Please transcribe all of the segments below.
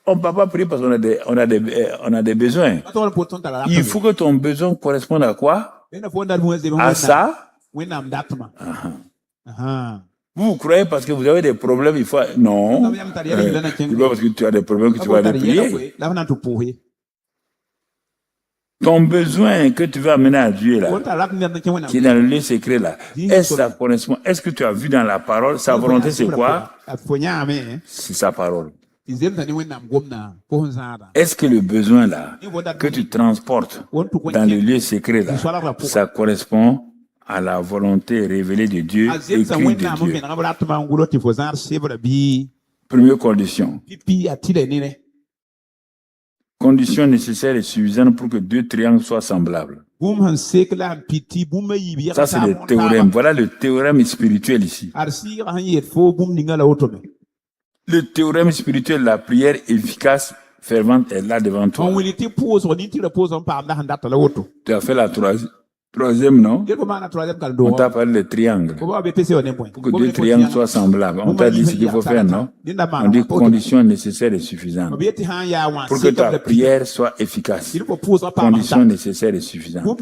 On ne peut pas prier parce qu'on a des besoins. Il faut que ton besoin corresponde à quoi? À ça. Vous croyez parce que vous avez des problèmes, il faut... Non. C'est pas parce que tu as des problèmes que tu vas aller prier. Ton besoin que tu veux amener à Dieu là, qui est dans le lieu secret là, est-ce que ça correspond? Est-ce que tu as vu dans la parole, sa volonté c'est quoi? C'est sa parole. Est-ce que le besoin là, que tu transportes dans le lieu secret là, ça correspond à la volonté révélée de Dieu, écrite de Dieu? Première condition. Condition nécessaire et suffisante pour que deux triangles soient semblables. Ça, c'est le théorème. Voilà le théorème spirituel ici. Le théorème spirituel, la prière efficace, fervente est là devant toi. Tu as fait la troisième, non? On t'a parlé de triangle. Pour que deux triangles soient semblables. On t'a dit ce qu'il faut faire, non? On dit conditions nécessaires et suffisantes. Pour que ta prière soit efficace. Conditions nécessaires et suffisantes. Toi,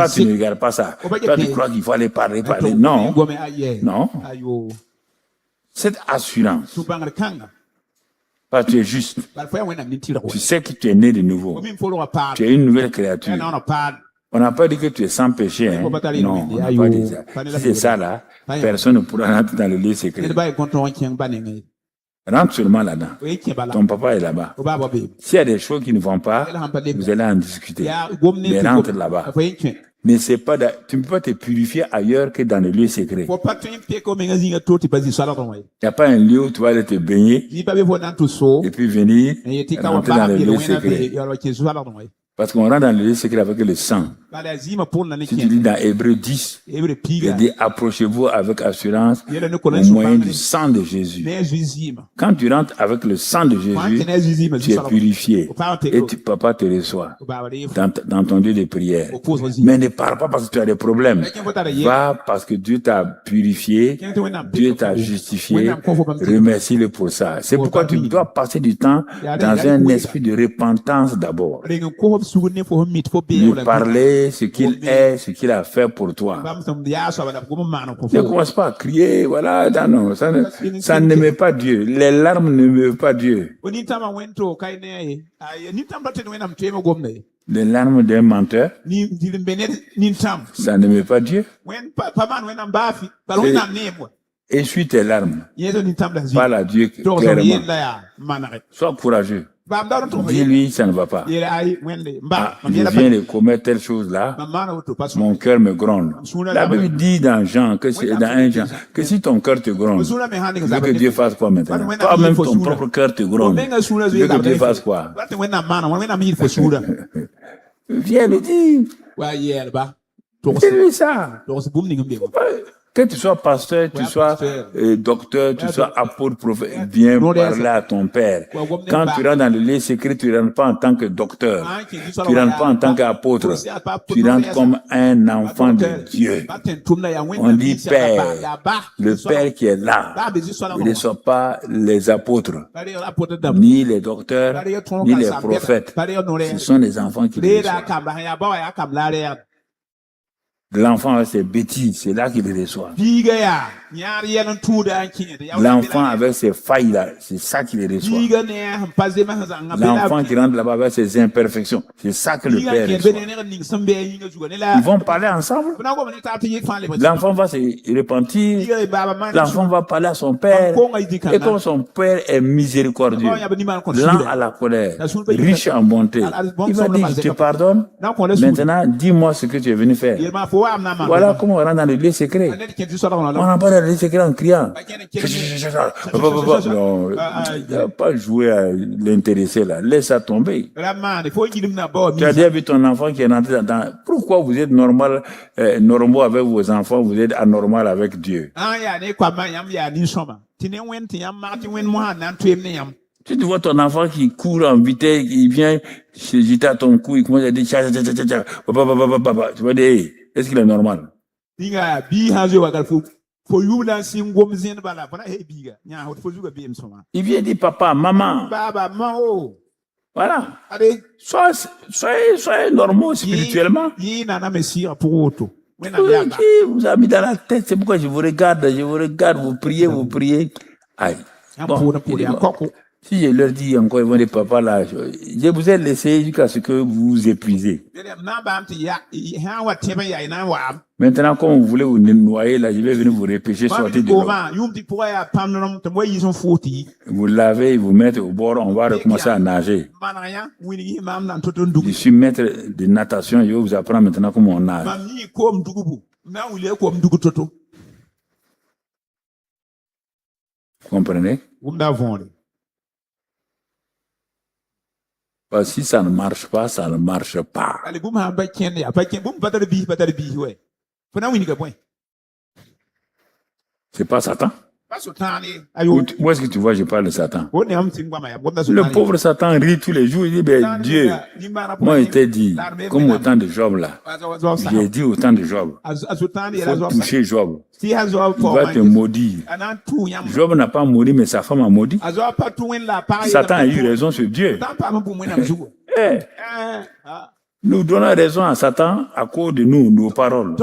tu ne regardes pas ça. Toi, tu crois qu'il faut aller parler. Non. Non. Cette assurance. Parce que tu es juste. Tu sais que tu es né de nouveau. Tu es une nouvelle créature. On n'a pas dit que tu es sans péché. Hein? Non, on n'a pas dit ça. Si c'est ça là, personne ne pourra rentrer dans le lieu secret. Rentre seulement là-dedans. Ton papa est là-bas. S'il y a des choses qui ne vont pas, vous allez en discuter. Mais rentre là-bas. Mais c'est pas, tu ne peux pas te purifier ailleurs que dans le lieu secret. Il n'y a pas un lieu où tu vas aller te baigner et puis venir rentrer dans le lieu secret. Parce qu'on rentre dans le lieu secret avec le sang. Si tu lis dans Hébreux 10, il dit approchez-vous avec assurance au moyen du sang de Jésus. Quand tu rentres avec le sang de Jésus, tu es purifié et papa te reçoit dans ton lieu de prière. Mais ne parle pas parce que tu as des problèmes. Va parce que Dieu t'a purifié, Dieu t'a justifié. Remercie-le pour ça. C'est pourquoi tu dois passer du temps dans un esprit de repentance d'abord. Lui parler ce qu'il est, ce qu'il a fait pour toi. Ne commence pas à crier, voilà, non, ça n'aimait pas Dieu. Les larmes n'aiment pas Dieu. Les larmes d'un menteur, ça n'aimait pas Dieu. Essuie tes larmes. Parle à Dieu clairement. Sois courageux. Dis-lui, ça ne va pas. Je viens de commettre telle chose là. Mon cœur me gronde. La Bible dit dans Jean, que c'est dans un Jean, que si ton cœur te gronde, tu veux que Dieu fasse quoi maintenant? Toi-même, ton propre cœur te gronde. Tu veux que Dieu fasse quoi? Viens le dire. Dis-lui ça. Que tu sois pasteur, tu sois docteur, tu sois apôtre, prophète, viens parler à ton père. Quand tu rentres dans le lieu secret, tu ne rentres pas en tant que docteur. Tu ne rentres pas en tant qu'apôtre. Tu rentres comme un enfant de Dieu. On dit père. Le père qui est là. Il ne reçoit pas les apôtres, ni les docteurs, ni les prophètes. Ce sont les enfants qui les reçoivent. L'enfant avec ses bêtises, c'est là qu'il les reçoit. L'enfant avec ses failles là, c'est ça qu'il les reçoit. L'enfant qui rentre là-bas avec ses imperfections, c'est ça que le père reçoit. Ils vont parler ensemble. L'enfant va se repentir. L'enfant va parler à son père. Et comme son père est miséricordieux, lent à la colère, riche en bonté, il va dire, je te pardonne. Maintenant, dis-moi ce que tu es venu faire. Voilà comment on rentre dans le lieu secret. On n'a pas dans le lieu secret en criant. Non, il n'a pas joué à l'intéresser là. Laisse ça tomber. Tu as déjà vu ton enfant qui est rentré dans... Pourquoi vous êtes normaux avec vos enfants, vous êtes anormal avec Dieu? Si tu vois ton enfant qui court en vitesse, il vient se jeter à ton cou, il commence à dire tu vas dire, est-ce qu'il est normal? Il vient dire papa, maman. Voilà. Soyez normaux spirituellement. Qui vous a mis dans la tête, c'est pourquoi je vous regarde, vous priez. Aïe. Bon, si je leur dis encore, ils vont dire papa là, je vous ai laissé jusqu'à ce que vous vous épuisez. Maintenant, quand vous voulez vous noyer là, je vais venir vous repêcher, sortir de l'eau. Vous lavez, vous mettez au bord, on va recommencer à nager. Je suis maître de natation, je vais vous apprendre maintenant comment on nage. Vous comprenez? Si ça ne marche pas, ça ne marche pas. C'est pas Satan? Où est-ce que tu vois, je parle de Satan? Le pauvre Satan rit tous les jours, il dit, ben Dieu, moi je t'ai dit, comme au temps de Job là, j'ai dit au temps de Job, il faut toucher Job, il va te maudire. Job n'a pas maudit, mais sa femme a maudit. Satan a eu raison sur Dieu. Nous donnons raison à Satan à cause de nous, nos paroles.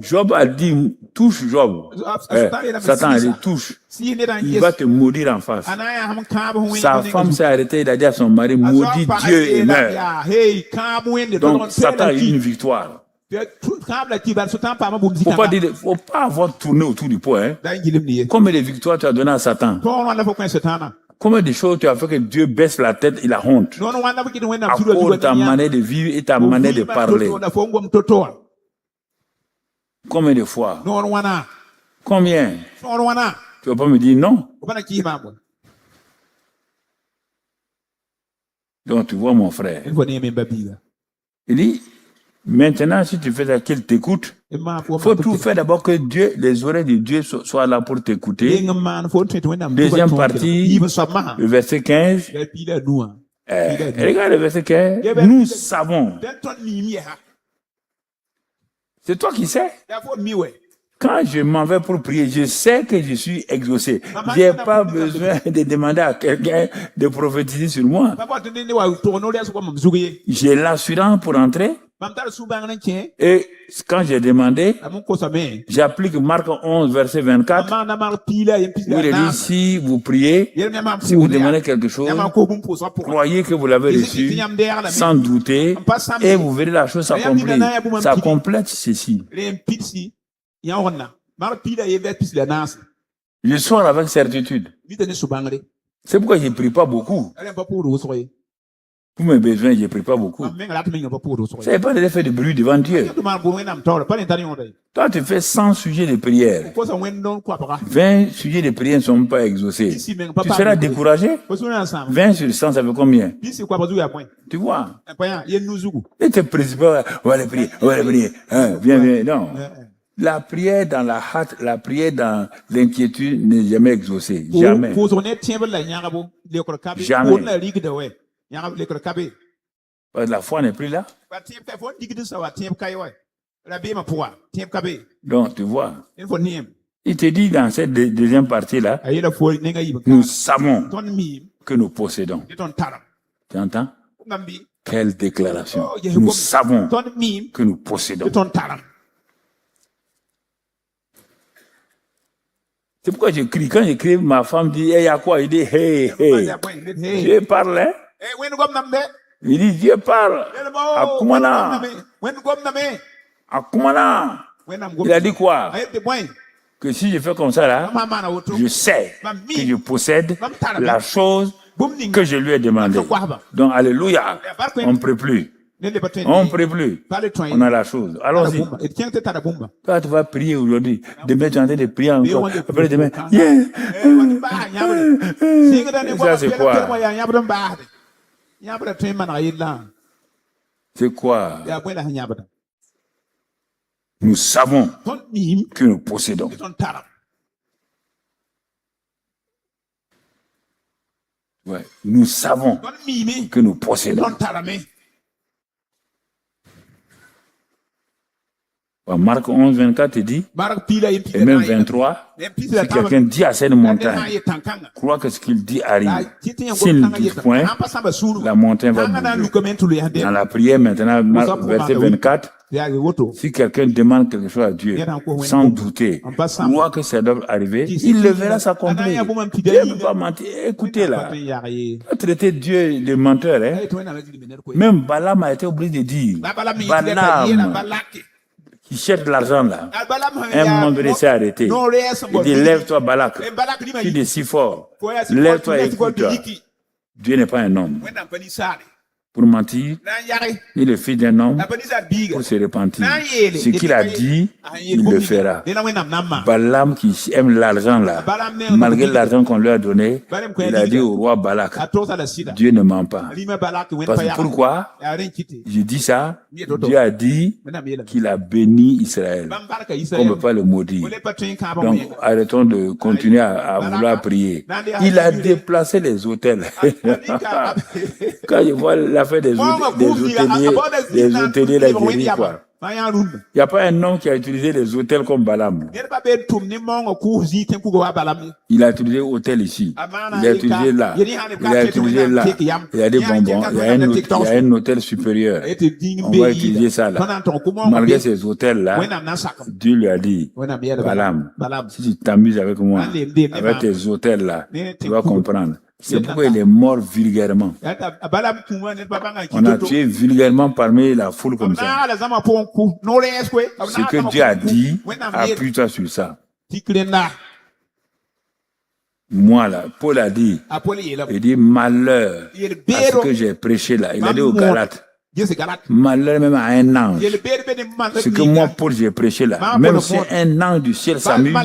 Job a dit, touche Job. Satan a dit, touche. Il va te maudire en face. Sa femme s'est arrêtée, il a dit à son mari, maudit Dieu et meurt. Donc Satan a eu une victoire. Faut pas avoir tourné autour du pot. Combien de victoires tu as donné à Satan? Combien de choses tu as fait que Dieu baisse la tête, il a honte à cause de ta manière de vivre et ta manière de parler. Combien de fois? Combien? Tu vas pas me dire non? Donc tu vois mon frère. Il dit, maintenant si tu fais ça, qu'il t'écoute, il faut tout faire d'abord que Dieu, les oreilles de Dieu soient là pour t'écouter. Deuxième partie, le verset 15. Regarde le verset 15. Nous savons. C'est toi qui sais. Quand je m'en vais pour prier, je sais que je suis exaucé. Je n'ai pas besoin de demander à quelqu'un de prophétiser sur moi. J'ai l'assurance pour entrer. Et quand j'ai demandé, j'applique Marc 11, verset 24, où il dit, si vous priez, si vous demandez quelque chose, croyez que vous l'avez reçu, sans douter, et vous verrez la chose s'accomplir. Ça complète ceci. Je sors avec certitude. C'est pourquoi je ne prie pas beaucoup. Pour mes besoins, je ne prie pas beaucoup. Ça n'est pas de faire de bruit devant Dieu. Toi, tu fais 100 sujets de prière. 20 sujets de prière ne sont pas exaucés. Tu seras découragé? 20 sur 100, ça fait combien? Tu vois? Et tes principaux, on va les prier, viens, non. La prière dans la hâte, la prière dans l'inquiétude n'est jamais exaucée. Jamais. Jamais. La foi n'est plus là. Donc, tu vois, il te dit dans cette deuxième partie-là, nous savons que nous possédons. Tu entends? Quelle déclaration. Nous savons que nous possédons. C'est pourquoi je crie. Quand je crie, ma femme dit, il y a quoi? Il dit, hey. Dieu parle, hein? Il dit, Dieu parle. Akumana. Il a dit quoi? Que si je fais comme ça là, je sais que je possède la chose que je lui ai demandé. Donc, alléluia. On ne prie plus. On ne prie plus. On a la chose. Allons-y. Toi, tu vas prier aujourd'hui. Demain, tu es en train de prier encore. Après demain, ça, c'est quoi? C'est quoi? Nous savons que nous possédons. Ouais. Nous savons que nous possédons. Marc 11, 24 te dit, et même 23, si quelqu'un dit à cette montagne, crois que ce qu'il dit arrive. S'il ne dit point, la montagne va bouger. Dans la prière maintenant, verset 24, si quelqu'un demande quelque chose à Dieu, sans douter, crois que ça doit arriver, il le verra s'accomplir. Dieu ne peut pas mentir. Écoutez là, traiter Dieu de menteur. Hein? Même Balaam a été obligé de dire, Balaam, qui cherche de l'argent là, un moment donné s'est arrêté. Il dit, lève-toi Balak, tu es si fort, lève-toi et écoute-toi. Dieu n'est pas un homme pour mentir, il est le fils d'un homme pour se repentir. Ce qu'il a dit, il le fera. Balaam qui aime l'argent là, malgré l'argent qu'on lui a donné, il a dit au roi Balak, Dieu ne ment pas. Parce que pourquoi je dis ça? Dieu a dit qu'il a béni Israël. On ne peut pas le maudire. Donc arrêtons de continuer à vouloir prier. Il a déplacé les autels. Quand je vois l'affaire des hôteliers d'Algérie, quoi. Il n'y a pas un homme qui a utilisé les hôtels comme Balaam. Il a utilisé hôtel ici. Il a utilisé là. Il a utilisé là. Il y a des bonbons. Il y a un hôtel supérieur. On va utiliser ça là. Malgré ces hôtels-là, Dieu lui a dit, Balaam, si tu t'amuses avec moi, avec tes hôtels-là, tu vas comprendre. C'est pourquoi il est mort vulgairement. On a tué vulgairement parmi la foule comme ça. Ce que Dieu a dit, appuie-toi sur ça. Moi là, Paul a dit, il dit malheur à ce que j'ai prêché là. Il a dit aux Galates, malheur même à un ange. Ce que moi, Paul, j'ai prêché là. Même si un ange du ciel s'amuse,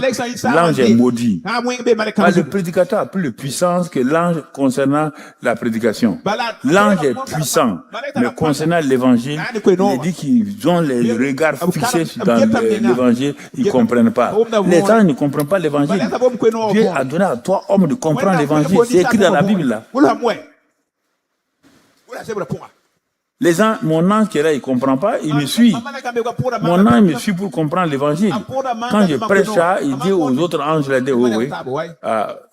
l'ange est maudit. Le prédicateur a plus de puissance que l'ange concernant la prédication. L'ange est puissant, mais concernant l'évangile, il dit qu'ils ont les regards fixés dans l'évangile, ils ne comprennent pas. Les anges ne comprennent pas l'évangile. Dieu a donné à toi, homme, de comprendre l'évangile. C'est écrit dans la Bible là. Les gens, mon ange qui est là, il ne comprend pas, il me suit. Mon ange me suit pour comprendre l'évangile. Quand je prêche ça, il dit aux autres anges, il dit, oui,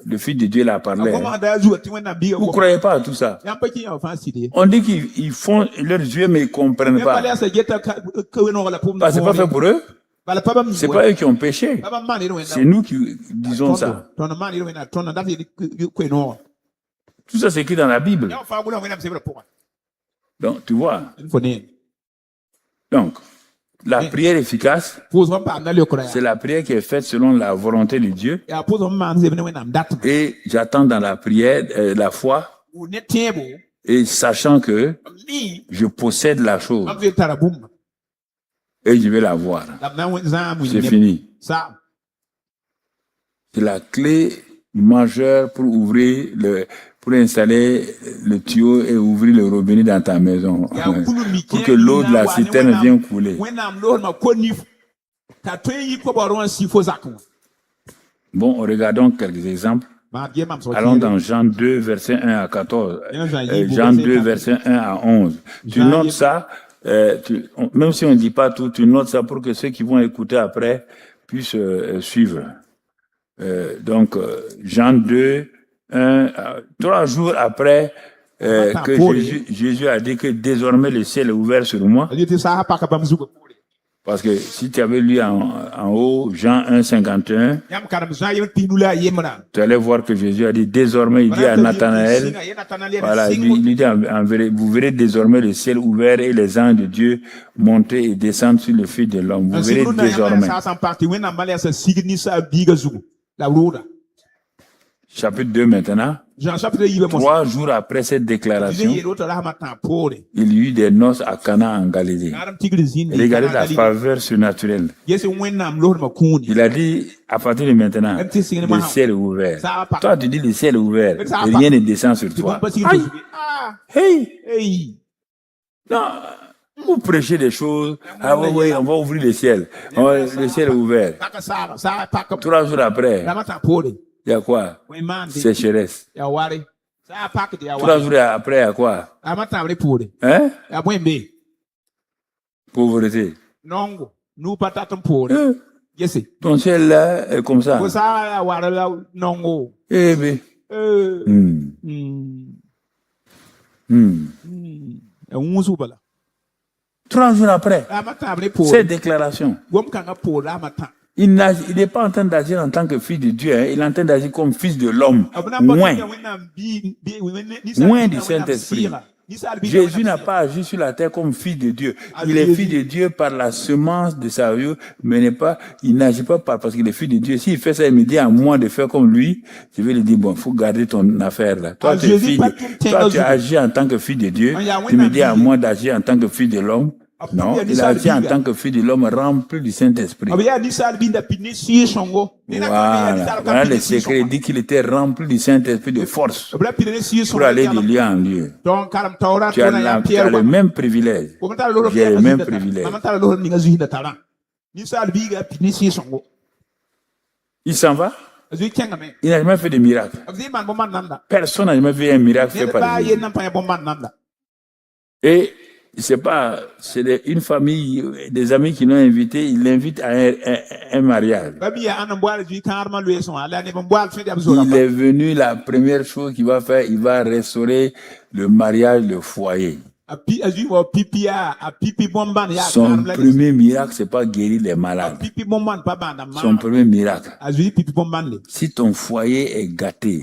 le Fils de Dieu l'a parlé. Vous ne croyez pas à tout ça? On dit qu'ils font leurs yeux, mais ils ne comprennent pas. C'est pas fait pour eux. C'est pas eux qui ont péché. C'est nous qui disons ça. Tout ça, c'est écrit dans la Bible. Donc, tu vois. Donc, la prière efficace, c'est la prière qui est faite selon la volonté de Dieu. Et j'attends dans la prière la foi et sachant que je possède la chose et je vais la voir. C'est fini. C'est la clé majeure pour ouvrir pour installer le tuyau et ouvrir le robinet dans ta maison. Pour que l'eau de la citerne vienne couler. Bon, regardons quelques exemples. Allons dans Jean 2, verset 1 à 14. Jean 2, verset 1 à 11. Tu notes ça, même si on ne dit pas tout, tu notes ça pour que ceux qui vont écouter après puissent suivre. Donc, Jean 2, 3 jours après que Jésus a dit que désormais le ciel est ouvert sur moi. Parce que si tu avais lu en haut Jean 1, 51, tu allais voir que Jésus a dit désormais, il dit à Nathanaël, voilà, il dit en vérité, vous verrez désormais le ciel ouvert et les anges de Dieu monter et descendre sur le Fils de l'homme. Vous verrez désormais. Chapitre 2 maintenant. 3 jours après cette déclaration, il y eut des noces à Cana en Galilée. Regardez la faveur surnaturelle. Il a dit, à partir de maintenant, le ciel est ouvert. Toi, tu dis le ciel est ouvert, et rien ne descend sur toi. Aïe. Hey! Non, vous prêchez des choses. Ah oui, on va ouvrir le ciel. Le ciel est ouvert. 3 jours après, il y a quoi? Sécheresse. 3 jours après, il y a quoi? Hein? Pauvreté. Ton ciel là est comme ça. Eh bien. 3 jours après, cette déclaration, il n'est pas en train d'agir en tant que fils de Dieu, hein, il est en train d'agir comme fils de l'homme, loin du Saint-Esprit. Jésus n'a pas agi sur la terre comme fils de Dieu. Il est fils de Dieu par la semence de sa vie, mais il n'agit pas parce qu'il est fils de Dieu. S'il fait ça, il me dit à moi de faire comme lui, je vais lui dire, bon, il faut garder ton affaire là. Toi, tu agis en tant que fils de Dieu, tu me dis à moi d'agir en tant que fils de l'homme. Non, il a agi en tant que fils de l'homme rempli du Saint-Esprit. Voilà le secret. Il dit qu'il était rempli du Saint-Esprit de force pour aller de lieu en lieu. Tu as le même privilège. J'ai le même privilège. Il s'en va. Il n'a jamais fait de miracle. Personne n'a jamais fait un miracle fait par Jésus. Et c'est une famille, des amis qui l'ont invité, ils l'invitent à un mariage. Il est venu, la première chose qu'il va faire, il va restaurer le mariage, le foyer. Son premier miracle, c'est pas guérir les malades. Son premier miracle. Si ton foyer est gâté,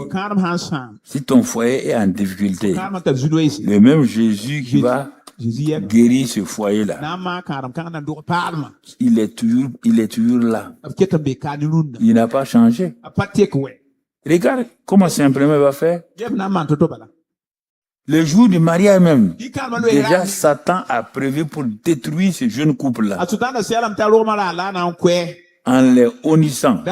si ton foyer est en difficulté, le même Jésus qui va guérir ce foyer-là, il est toujours là. Il n'a pas changé. Regarde comment simplement il va faire. Le jour du mariage même, déjà Satan a prévu pour détruire ce jeune couple-là en les honnissant.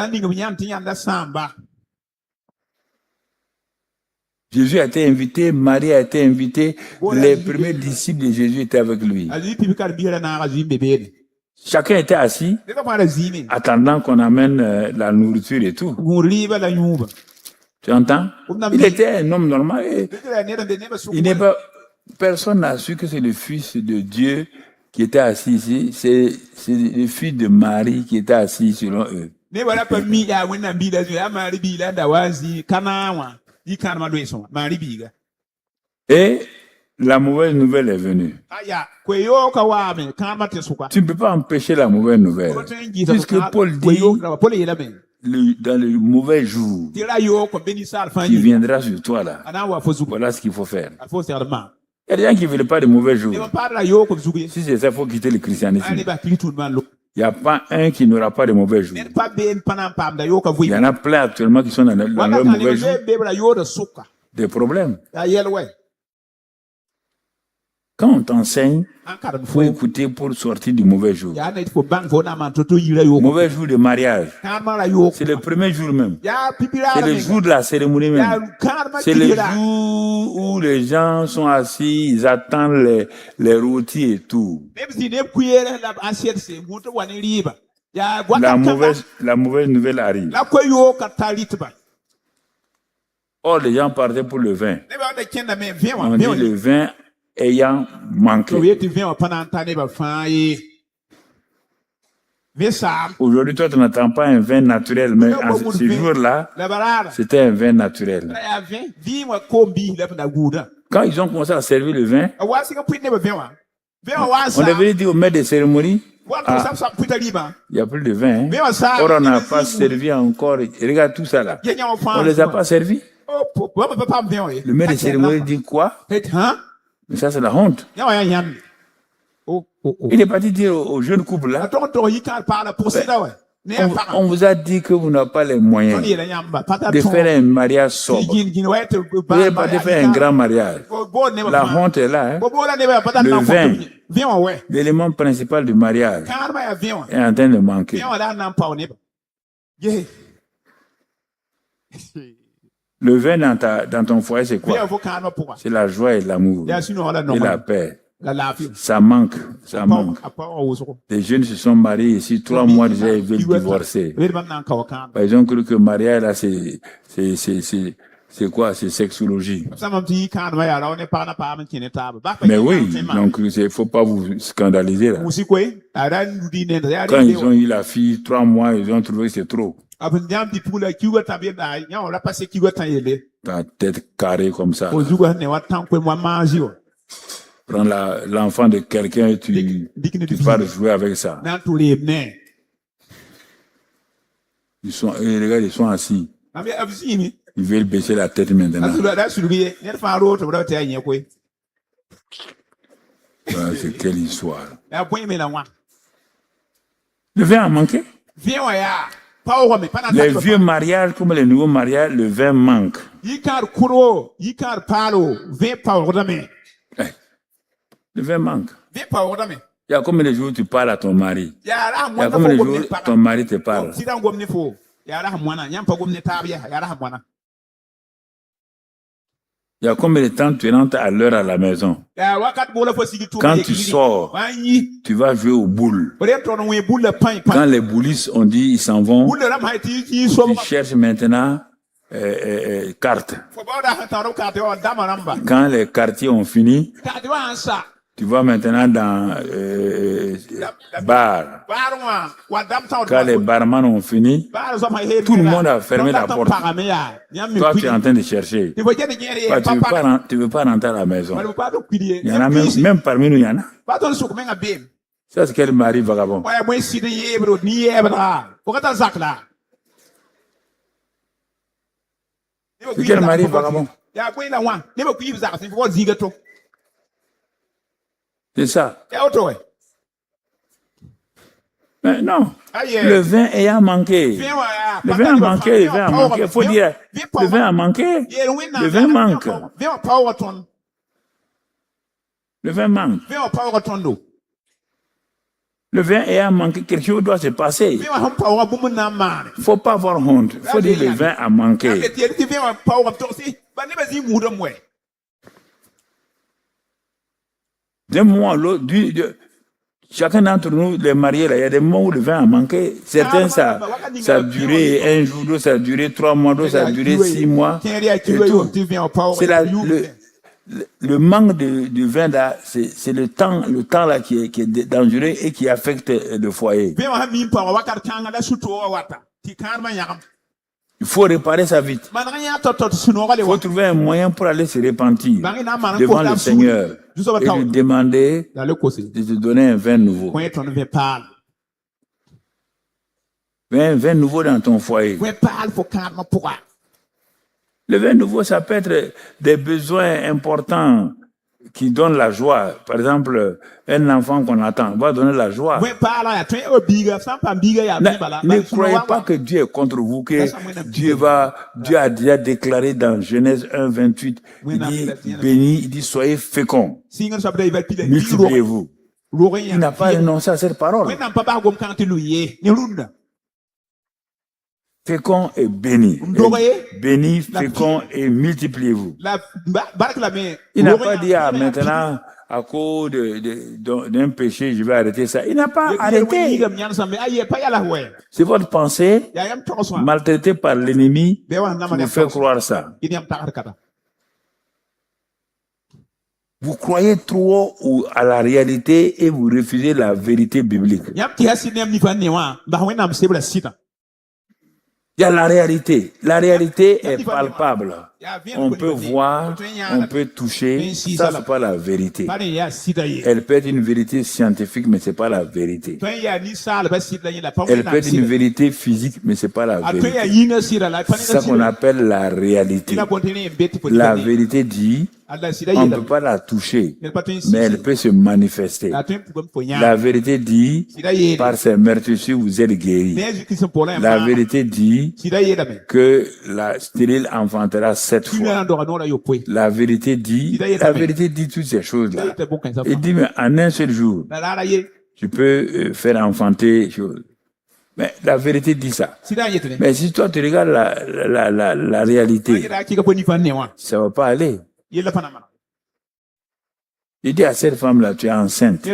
Jésus a été invité, Marie a été invitée, les premiers disciples de Jésus étaient avec lui. Chacun était assis, attendant qu'on amène la nourriture et tout. Tu entends? Il était un homme normal. Personne n'a su que c'est le Fils de Dieu qui était assis ici. C'est le fils de Marie qui était assis selon eux. Et la mauvaise nouvelle est venue. Tu ne peux pas empêcher la mauvaise nouvelle. Puisque Paul dit, dans le mauvais jour qui viendra sur toi là, voilà ce qu'il faut faire. Il y a des gens qui ne veulent pas de mauvais jours. Si c'est ça, il faut quitter le christianisme. Il n'y a pas un qui n'aura pas de mauvais jours. Il y en a plein actuellement qui sont dans leur mauvais jours. Des problèmes. Quand on t'enseigne, il faut écouter pour sortir du mauvais jour. Mauvais jour de mariage. C'est le premier jour même. C'est le jour de la cérémonie même. C'est le jour où les gens sont assis, ils attendent les rôtis et tout. La mauvaise nouvelle arrive. Or, les gens partaient pour le vin. On dit le vin ayant manqué. Aujourd'hui, toi, tu n'attends pas un vin naturel, mais en ce jour-là, c'était un vin naturel. Quand ils ont commencé à servir le vin, on devait dire au maître des cérémonies, il n'y a plus de vin. Hein? Or, on n'a pas servi encore. Regarde tout ça là. On ne les a pas servis. Le maître des cérémonies dit quoi? Mais ça, c'est la honte. Il est parti dire aux jeunes couples là, on vous a dit que vous n'avez pas les moyens de faire un mariage sobre. Vous n'avez pas de faire un grand mariage. La honte est là. Hein? Le vin, l'élément principal du mariage, est en train de manquer. Le vin dans ton foyer, c'est quoi? C'est la joie et l'amour et la paix. Ça manque. Les jeunes se sont mariés ici, 3 mois déjà, ils veulent divorcer. Ils ont cru que mariage, là, C'est quoi? C'est sexologie. Mais oui, donc il ne faut pas vous scandaliser là. Quand ils ont eu la fille 3 mois, ils ont trouvé que c'est trop. Ta tête carrée comme ça. Prends l'enfant de quelqu'un et tu pars jouer avec ça. Les gars, ils sont assis. Ils veulent baisser la tête maintenant. C'est quelle histoire. Le vin a manqué. Les vieux mariages comme les nouveaux mariages, le vin manque. Le vin manque. Il y a combien de jours tu parles à ton mari? Il y a combien de jours ton mari te parle? Il y a combien de temps tu rentres à l'heure à la maison? Quand tu sors, tu vas jouer aux boules. Quand les boulistes ont dit ils s'en vont, tu cherches maintenant cartes. Quand les quartiers ont fini, tu vas maintenant dans bar. Quand les barman ont fini, tout le monde a fermé la porte. Toi, tu es en train de chercher. Tu ne veux pas rentrer à la maison. Il y en a même parmi nous, il y en a. Ça, c'est quel mari vagabond? C'est quel mari vagabond? C'est ça. Mais non, le vin ayant manqué. Le vin a manqué, le vin a manqué. Il faut dire, le vin a manqué. Le vin manque. Le vin manque. Le vin ayant manqué, quelque chose doit se passer. Il ne faut pas avoir honte. Il faut dire le vin a manqué. D'un moment à l'autre, chacun d'entre nous, les mariés, là, il y a des moments où le vin a manqué. Certains, ça a duré 1 jour, d'autres, ça a duré 3 mois, d'autres, ça a duré 6 mois. C'est le manque de vin, là, c'est le temps là, qui est dangereux et qui affecte le foyer. Il faut réparer ça vite. Il faut trouver un moyen pour aller se repentir devant le Seigneur et lui demander de te donner un vin nouveau. Un vin nouveau dans ton foyer. Le vin nouveau, ça peut être des besoins importants qui donnent la joie. Par exemple, un enfant qu'on attend va donner la joie. Ne croyez pas que Dieu est contre vous, que Dieu a déjà déclaré dans Genèse 1, 28, il dit, béni, il dit, soyez féconds, multipliez-vous. Il n'a pas renoncé à cette parole. Fécond et béni. Béni, fécond et multipliez-vous. Il n'a pas dit maintenant, à cause d'un péché, je vais arrêter ça. Il n'a pas arrêté. C'est votre pensée, maltraitée par l'ennemi, qui vous fait croire ça. Vous croyez trop à la réalité et vous refusez la vérité biblique. Il y a la réalité. La réalité est palpable. On peut voir, on peut toucher. Ça, c'est pas la vérité. Elle peut être une vérité scientifique, mais c'est pas la vérité. Elle peut être une vérité physique, mais c'est pas la vérité. C'est ça qu'on appelle la réalité. La vérité dit, on ne peut pas la toucher, mais elle peut se manifester. La vérité dit, par ses meurtrissures, vous êtes guéris. La vérité dit que la stérile enfantera 7 fois. La vérité dit toutes ces choses-là. Il dit, mais en un seul jour, tu peux faire enfanter choses. Mais la vérité dit ça. Mais si toi tu regardes la réalité, ça va pas aller. Il dit à cette femme-là, tu es enceinte.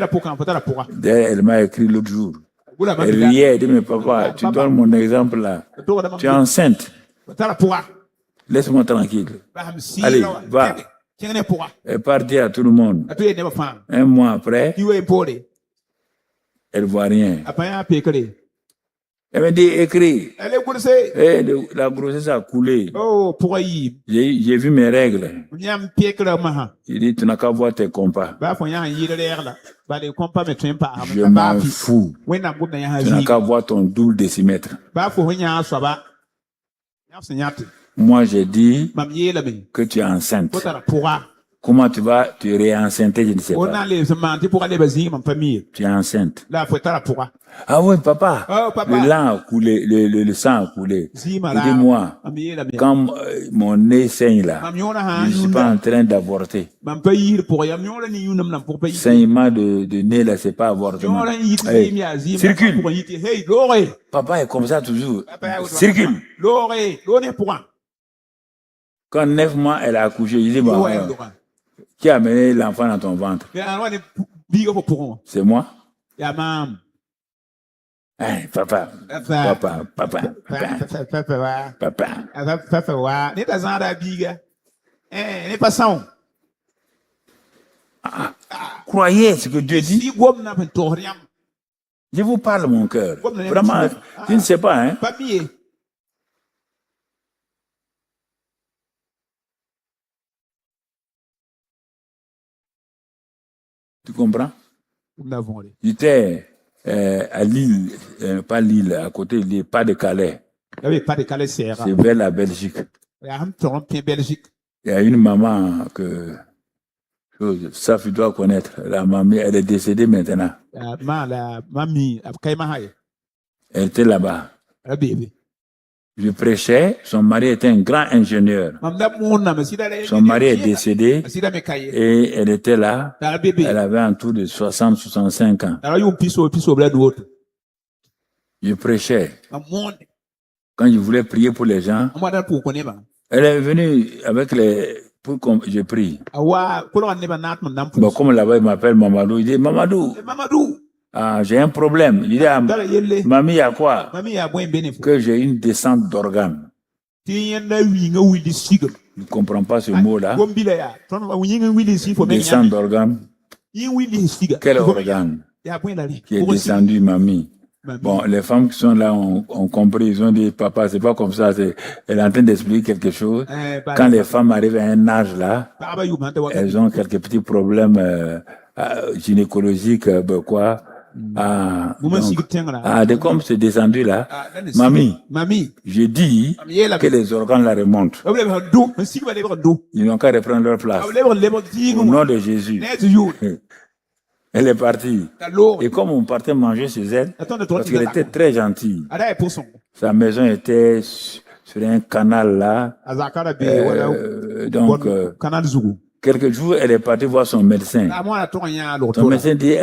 D'ailleurs, elle m'a écrit l'autre jour. Elle riait, elle dit, mais papa, tu donnes mon exemple là. Tu es enceinte. Laisse-moi tranquille. Allez, va. Elle partit à tout le monde. Un mois après, elle ne voit rien. Elle m'a dit, écris. La grossesse a coulé. J'ai vu mes règles. Il dit, tu n'as qu'à voir tes compas. Je m'en fous. Tu n'as qu'à voir ton double décimètre. Moi, j'ai dit que tu es enceinte. Comment tu vas te réenceinter, je ne sais pas. Tu es enceinte. Ah oui, papa. Le sang a coulé. Dis-moi, quand mon nez saigne là, je ne suis pas en train d'avorter. Saignement de nez là, c'est pas avortement. Hey, circule. Papa est comme ça toujours. Circule. Quand 9 mois, elle a accouché, je dis, bon, qui a amené l'enfant dans ton ventre? C'est moi? Hey, papa. Croyez ce que Dieu dit. Je vous parle, mon cœur. Vraiment, tu ne sais pas, hein? Tu comprends? J'étais à Lille, pas Lille, à côté de Lille, pas de Calais. C'est vers la Belgique. Il y a une maman que ça tu dois connaître. La mamie, elle est décédée maintenant. Elle était là-bas. Je prêchais, son mari était un grand ingénieur. Son mari est décédé et elle était là. Elle avait un tour de 60-65 ans. Je prêchais. Quand je voulais prier pour les gens, elle est venue avec pour que je prie. Bon, comme là-bas, il m'appelle Mamadou. Il dit, Mamadou. Ah, j'ai un problème. Il dit, mamie, il y a quoi? Que j'ai une descente d'organes. Je ne comprends pas ce mot-là. Descente d'organes. Quel organe qui est descendu, mamie? Bon, les femmes qui sont là ont compris. Ils ont dit, papa, c'est pas comme ça. Elle est en train d'expliquer quelque chose. Quand les femmes arrivent à un âge là, elles ont quelques petits problèmes gynécologiques, quoi. Comme c'est descendu là, mamie, je dis que les organes la remontent. Ils n'ont qu'à reprendre leur place. Au nom de Jésus. Elle est partie. Et comme on partait manger chez elle, parce qu'elle était très gentille, sa maison était sur un canal là. Donc, quelques jours, elle est partie voir son médecin. Son médecin dit,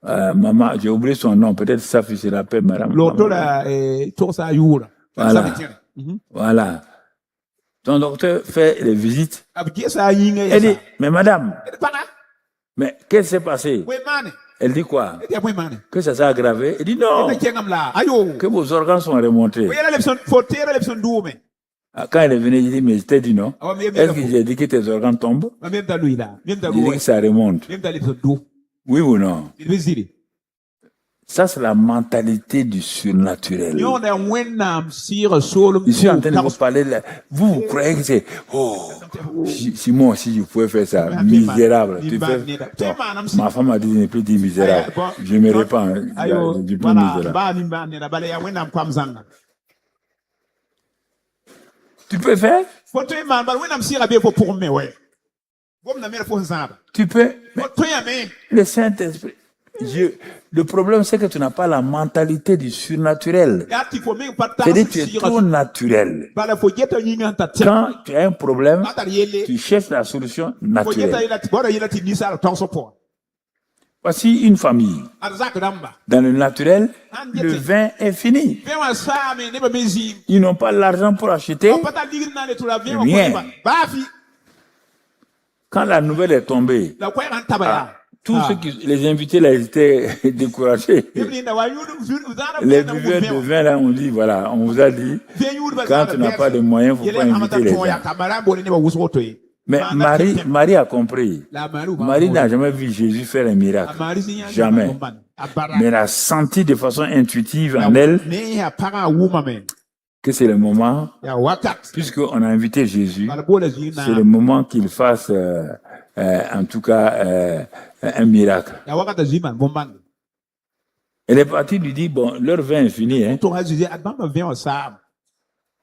maman, j'ai oublié son nom, peut-être ça se rappelle, madame. Voilà. Ton docteur fait les visites. Elle dit, mais madame, mais qu'est-ce qui s'est passé? Elle dit quoi? Que ça s'est aggravé? Elle dit non, que vos organes sont remontés. Quand elle est venue, je dis, mais je t'ai dit non. Est-ce que j'ai dit que tes organes tombent? Il dit que ça remonte. Oui ou non? Ça, c'est la mentalité du surnaturel. Ici, en train de vous parler, vous croyez que c'est, si moi aussi je pouvais faire ça, misérable. Ma femme a dit, je n'ai plus dit misérable. Je me répands, je dis plus misérable. Tu peux faire? Tu peux? Mais le Saint-Esprit. Le problème, c'est que tu n'as pas la mentalité du surnaturel. C'est-à-dire que tu es trop naturel. Quand tu as un problème, tu cherches la solution naturelle. Voici une famille. Dans le naturel, le vin est fini. Ils n'ont pas l'argent pour acheter rien. Quand la nouvelle est tombée, Tous ceux qui, les invités là, ils étaient découragés. Les buveurs de vin là, on dit, voilà, on vous a dit, quand tu n'as pas de moyens, il ne faut pas inviter les gens. Mais Marie a compris. Marie n'a jamais vu Jésus faire un miracle. Jamais. Mais elle a senti de façon intuitive en elle que c'est le moment, puisqu'on a invité Jésus, c'est le moment qu'il fasse, en tout cas, un miracle. Elle est partie lui dit, bon, leur vin est fini. Hein.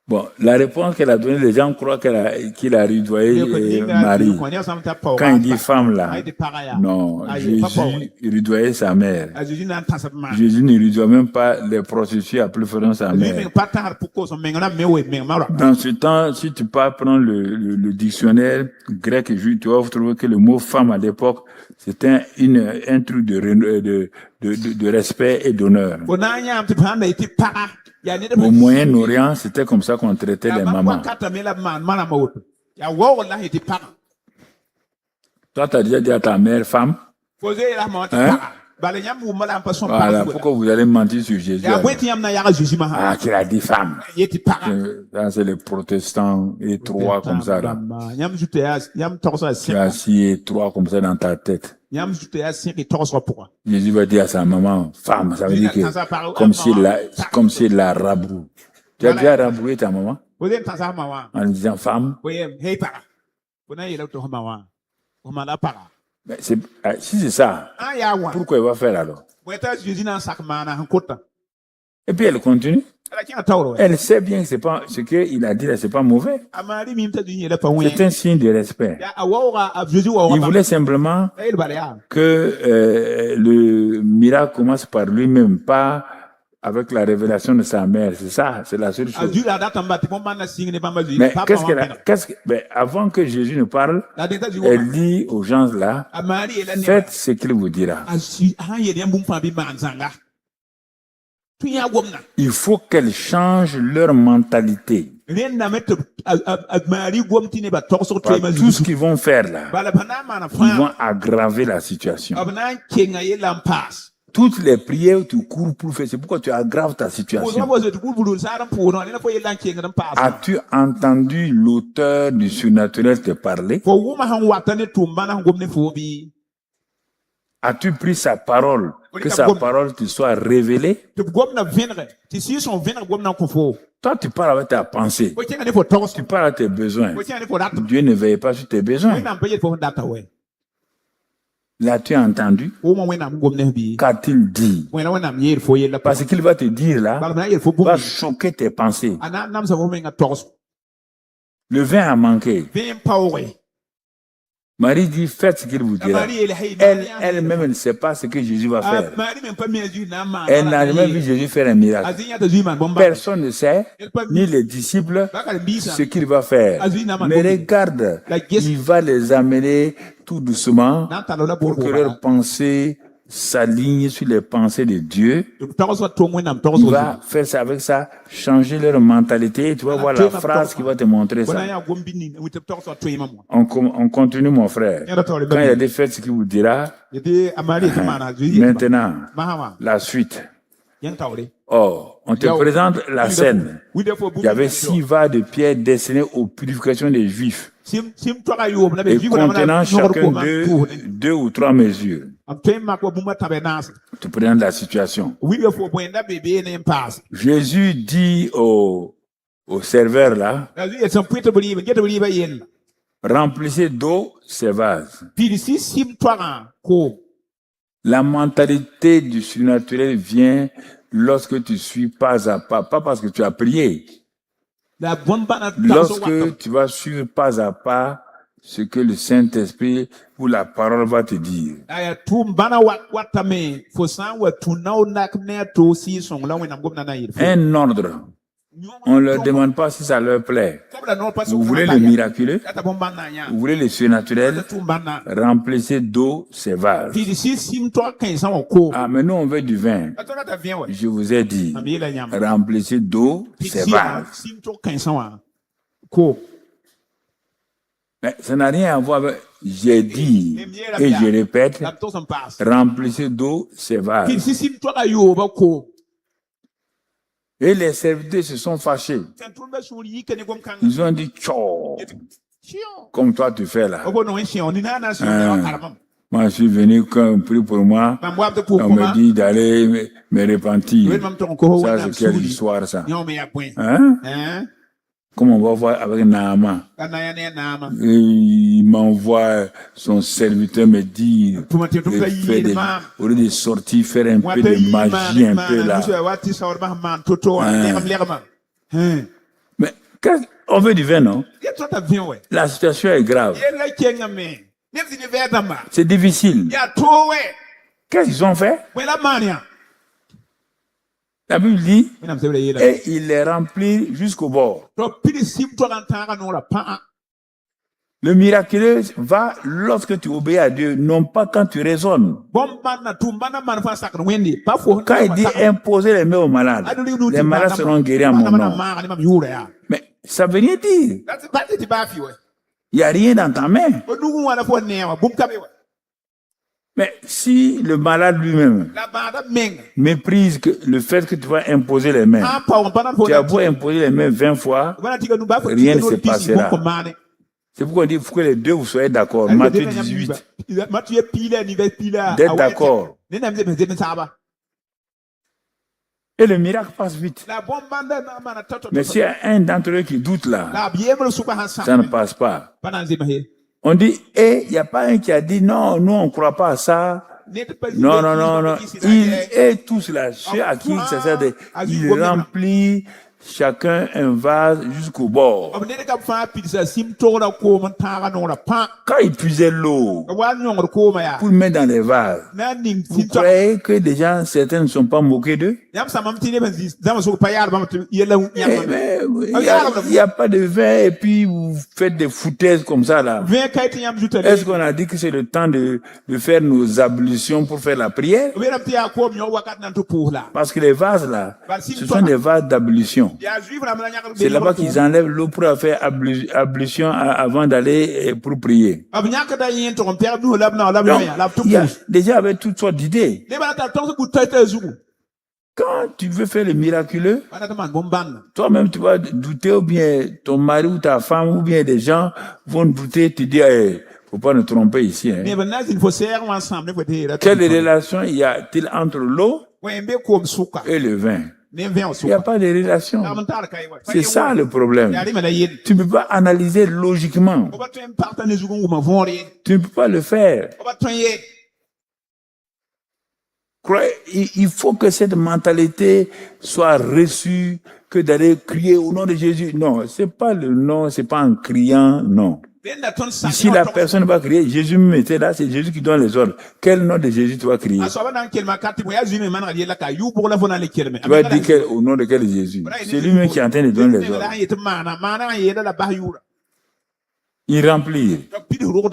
Bon, la réponse qu'elle a donnée, les gens croient qu'il a rudoyé Marie. Quand il dit femme là, non, Jésus rudoyait sa mère. Jésus ne rudoie même pas les prostituées à plus forte sa mère. Dans ce temps, si tu pars prendre le dictionnaire grec et juif, tu vas trouver que le mot femme à l'époque, c'était un truc de respect et d'honneur. Au Moyen-Orient, c'était comme ça qu'on traitait les mamans. Toi, tu as déjà dit à ta mère femme? Hein? Voilà, pourquoi vous allez mentir sur Jésus? Ah, qu'il a dit femme. Ça, c'est les protestants étroits comme ça. Là. Tu as assis étroit comme ça dans ta tête. Jésus va dire à sa maman, femme, ça veut dire que, comme si elle l'a rabroué. Tu as déjà rabroué ta maman? En lui disant femme? Mais si c'est ça, pourquoi il va faire alors? Et puis elle continue. Elle sait bien que c'est pas, ce qu'il a dit là, c'est pas mauvais. C'est un signe de respect. Il voulait simplement que le miracle commence par lui-même, pas avec la révélation de sa mère. C'est ça, c'est la seule chose. Mais mais avant que Jésus ne parle, elle dit aux gens là, faites ce qu'il vous dira. Il faut qu'elles changent leur mentalité. Par tout ce qu'ils vont faire là, ils vont aggraver la situation. Toutes les prières, tu cours pour faire, c'est pourquoi tu aggraves ta situation. As-tu entendu l'auteur du surnaturel te parler? As-tu pris sa parole, que sa parole te soit révélée? Toi, tu parles avec ta pensée. Tu parles avec tes besoins. Dieu ne veille pas sur tes besoins. L'as-tu entendu? Qu'a-t-il dit? Parce qu'il va te dire là, va choquer tes pensées. Le vin a manqué. Marie dit, faites ce qu'il vous dira. Elle-même, elle ne sait pas ce que Jésus va faire. Elle n'a jamais vu Jésus faire un miracle. Personne ne sait, ni les disciples, ce qu'il va faire. Mais regarde, il va les amener tout doucement pour que leurs pensées s'alignent sur les pensées de Dieu. Il va faire ça avec ça, changer leur mentalité. Tu vas voir la phrase qui va te montrer ça. On continue, mon frère. Quand il y a des fêtes, ce qu'il vous dira. Maintenant, la suite. Oh, on te présente la scène. Il y avait 6 vases de pierre destinées aux purifications des Juifs. Et contenant chacun 2 ou 3 mesures. Tu présentes la situation. Jésus dit au serveur là, remplissez d'eau ces vases. La mentalité du surnaturel vient lorsque tu suis pas à pas, pas parce que tu as prié. Lorsque tu vas suivre pas à pas ce que le Saint-Esprit ou la parole va te dire. Un ordre. On ne leur demande pas si ça leur plaît. Vous voulez le miraculeux? Vous voulez le surnaturel? Remplissez d'eau ces vases. Ah, mais nous on veut du vin. Je vous ai dit, remplissez d'eau ces vases. Mais ça n'a rien à voir avec j'ai dit, et je répète, remplissez d'eau ces vases. Et les serviteurs se sont fâchés. Ils ont dit, tchao, comme toi tu fais là. Moi, je suis venu quand on prie pour moi, on me dit d'aller me repentir. Ça, c'est quelle histoire, ça? Hein? Comme on va voir avec Naaman. Il m'envoie son serviteur me dire, au lieu de sortir, faire un peu de magie, un peu là. Mais on veut du vin, non? La situation est grave. C'est difficile. Qu'est-ce qu'ils ont fait? La Bible dit, et il les remplit jusqu'au bord. Le miraculeux va lorsque tu obéis à Dieu, non pas quand tu raisonnes. Quand il dit imposer les mains aux malades, les malades seront guéris à mon nom. Mais ça veut rien dire. Il n'y a rien dans ta main. Mais si le malade lui-même méprise le fait que tu vas imposer les mains, tu as beau imposer les mains 20 fois, rien ne se passera. C'est pourquoi on dit qu'il faut que les deux vous soyez d'accord. Matthieu 18. D'être d'accord. Et le miracle passe vite. Mais s'il y a un d'entre eux qui doute là, ça ne passe pas. On dit, et il n'y a pas un qui a dit, non, nous on ne croit pas à ça. Non, non, non, non. Il est tous là, ceux à qui ça sert de, il remplit chacun un vase jusqu'au bord. Quand il puisait l'eau pour le mettre dans les vases, vous croyez que déjà certains ne sont pas moqués d'eux? Il n'y a pas de vin et puis vous faites des foutaises comme ça là. Est-ce qu'on a dit que c'est le temps de faire nos ablutions pour faire la prière? Parce que les vases là, ce sont des vases d'ablution. C'est là-bas qu'ils enlèvent l'eau pour faire ablution avant d'aller pour prier. Donc, il y a déjà avec toutes sortes d'idées. Quand tu veux faire le miraculeux, toi-même tu vas douter, ou bien ton mari ou ta femme ou bien des gens vont douter, tu dis, faut pas nous tromper ici. Hein. Quelle relation y a-t-il entre l'eau et le vin? Il n'y a pas de relation. C'est ça le problème. Tu ne peux pas analyser logiquement. Tu ne peux pas le faire. Il faut que cette mentalité soit reçue, que d'aller crier au nom de Jésus. Non, c'est pas le nom, c'est pas en criant, non. Si la personne va crier, Jésus me mettait là, c'est Jésus qui donne les ordres. Quel nom de Jésus tu vas crier? Tu vas dire au nom de quel Jésus? C'est lui-même qui est en train de donner les ordres. Il remplit.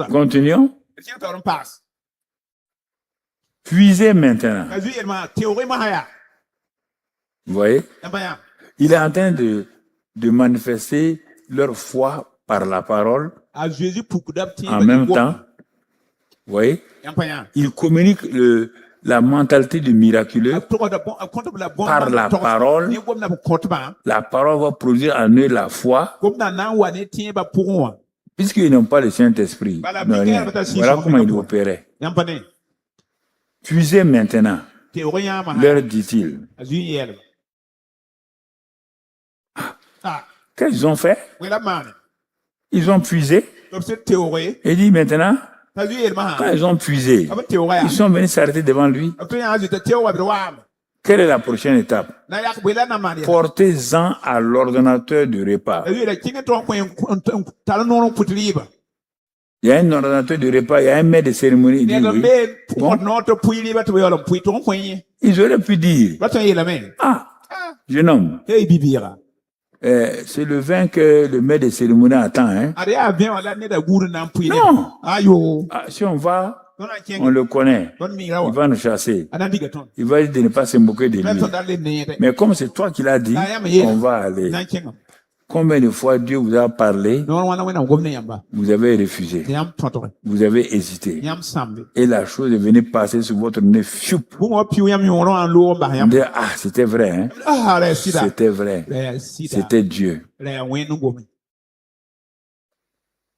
Continuons. Puisez maintenant. Vous voyez? Il est en train de manifester leur foi par la parole. En même temps, vous voyez, il communique la mentalité du miraculeux par la parole. La parole va produire en eux la foi. Puisqu'ils n'ont pas le Saint-Esprit, voilà comment il opérait. Puisez maintenant, leur dit-il. Qu'est-ce qu'ils ont fait? Ils ont puisé. Et dit maintenant, quand ils ont puisé, ils sont venus s'arrêter devant lui. Quelle est la prochaine étape? Portez-en à l'ordonnateur du repas. Il y a un ordonnateur du repas, il y a un maître de cérémonie. Il dit, oui. Bon. Ils auraient pu dire, jeune homme, c'est le vin que le maître de cérémonie attend. Hein? Non. Si on va, on le connaît. Il va nous chasser. Il va dire de ne pas se moquer de lui. Mais comme c'est toi qui l'as dit, on va aller. Combien de fois Dieu vous a parlé, vous avez refusé, vous avez hésité, et la chose est venue passer sur votre nez. Ah, c'était vrai, hein? C'était vrai, c'était Dieu.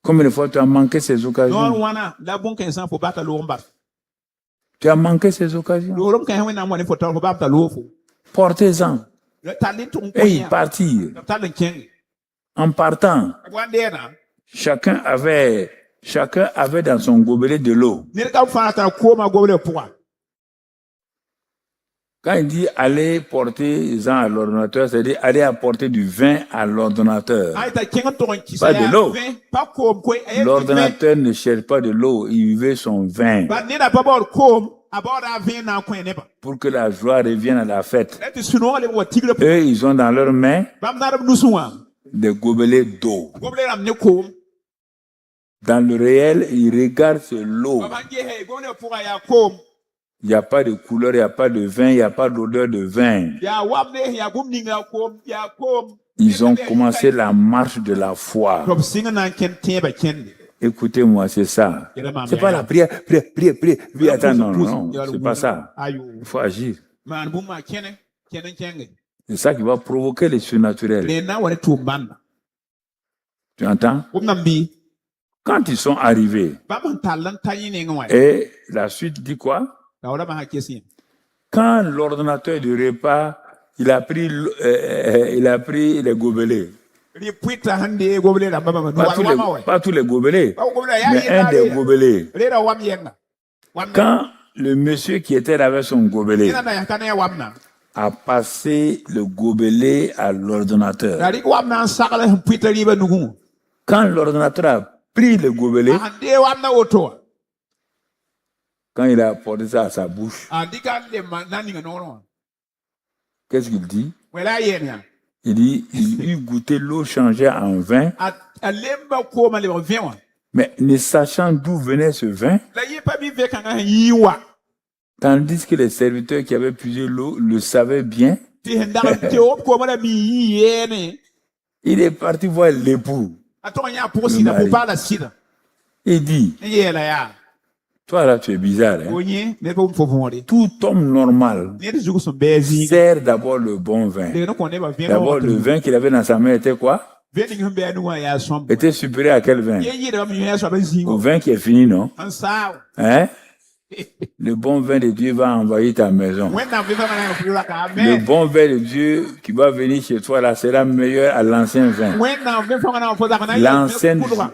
Combien de fois tu as manqué ces occasions? Tu as manqué ces occasions. Portez-en. Et partir. En partant, chacun avait dans son gobelet de l'eau. Quand il dit aller porter-en à l'ordonnateur, c'est-à-dire aller apporter du vin à l'ordonnateur. Pas de l'eau. L'ordonnateur ne cherche pas de l'eau, il veut son vin. Pour que la joie revienne à la fête. Eux, ils ont dans leurs mains des gobelets d'eau. Dans le réel, ils regardent sur l'eau. Il n'y a pas de couleur, il n'y a pas de vin, il n'y a pas d'odeur de vin. Ils ont commencé la marche de la foi. Écoutez-moi, c'est ça. C'est pas la prière. Attends, non, c'est pas ça. Il faut agir. C'est ça qui va provoquer les surnaturels. Tu entends? Quand ils sont arrivés, et la suite dit quoi? Quand l'ordonnateur du repas, il a pris les gobelets. Pas tous les gobelets, mais un des gobelets. Quand le monsieur qui était là avec son gobelet a passé le gobelet à l'ordonnateur, quand l'ordonnateur a pris le gobelet, quand il a porté ça à sa bouche, qu'est-ce qu'il dit? Il dit, il eut goûté l'eau changée en vin, mais ne sachant d'où venait ce vin, tandis que les serviteurs qui avaient puisé l'eau le savaient bien, il est parti voir l'époux. Il dit, toi là tu es bizarre, hein? Tout homme normal sert d'abord le bon vin. D'abord le vin qu'il avait dans sa main était quoi? Était supérieur à quel vin? Au vin qui est fini, non? Hein? Le bon vin de Dieu va envahir ta maison. Le bon vin de Dieu qui va venir chez toi là sera meilleur à l'ancien vin.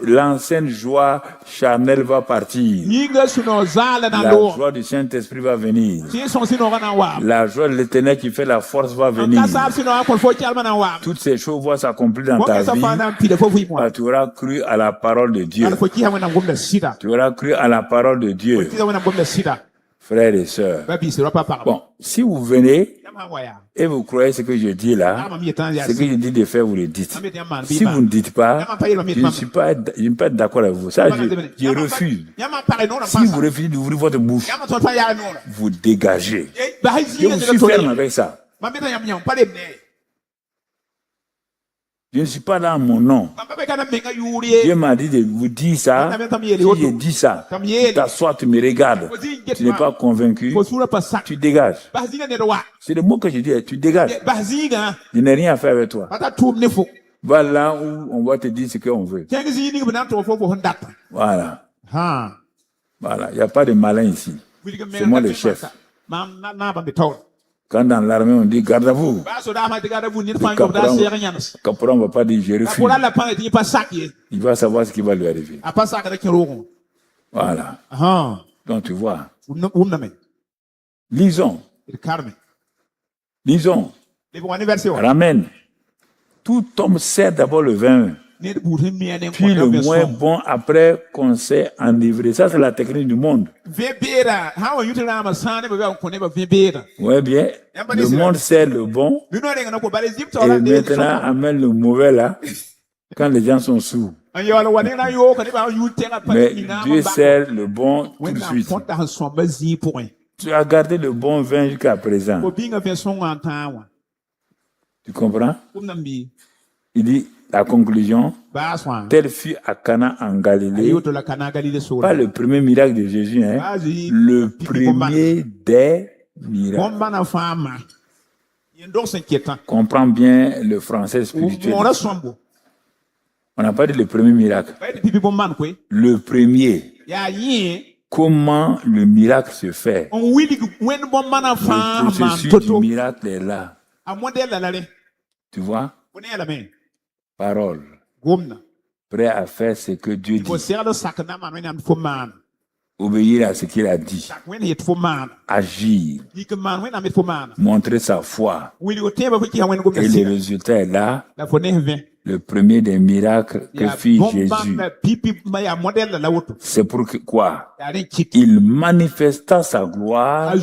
L'ancienne joie charnelle va partir. La joie du Saint-Esprit va venir. La joie de l'Éternel qui fait la force va venir. Toutes ces choses vont s'accomplir dans ta vie. Tu auras cru à la parole de Dieu. Tu auras cru à la parole de Dieu. Frères et sœurs, bon, si vous venez et vous croyez ce que je dis là, ce que je dis de faire, vous le dites. Si vous ne dites pas, je ne suis pas d'accord avec vous. Ça, je refuse. Si vous refusez d'ouvrir votre bouche, vous dégagez. Je vous suis ferme avec ça. Je ne suis pas là en mon nom. Dieu m'a dit de vous dire ça. Si je dis ça, tu t'assois, tu me regardes. Tu n'es pas convaincu. Tu dégages. C'est le mot que je dis. Tu dégages. Je n'ai rien à faire avec toi. Va là où on va te dire ce qu'on veut. Voilà. Voilà. Il n'y a pas de malin ici. C'est moi le chef. Quand dans l'armée on dit garde à vous, le caporal ne va pas dire je refuse. Il va savoir ce qui va lui arriver. Voilà. Donc tu vois. Lisons. Ramène. Tout homme sert d'abord le vin, puis le moins bon après qu'on s'est enivré. Ça, c'est la technique du monde. Oui, bien. Le monde sert le bon et maintenant amène le mauvais là quand les gens sont sourds. Mais Dieu sert le bon tout de suite. Tu as gardé le bon vin jusqu'à présent. Tu comprends? Il dit, La conclusion, tel fut à Cana en Galilée, pas le premier miracle de Jésus, hein, le premier des miracles. Comprends bien le français spirituel. On n'a pas dit le premier miracle. Le premier. Comment le miracle se fait? Le processus du miracle est là. Tu vois? Parole. Prêt à faire ce que Dieu dit. Obéir à ce qu'il a dit. Agir. Montrer sa foi. Et le résultat est là. Le premier des miracles que fit Jésus. C'est pour quoi? Il manifesta sa gloire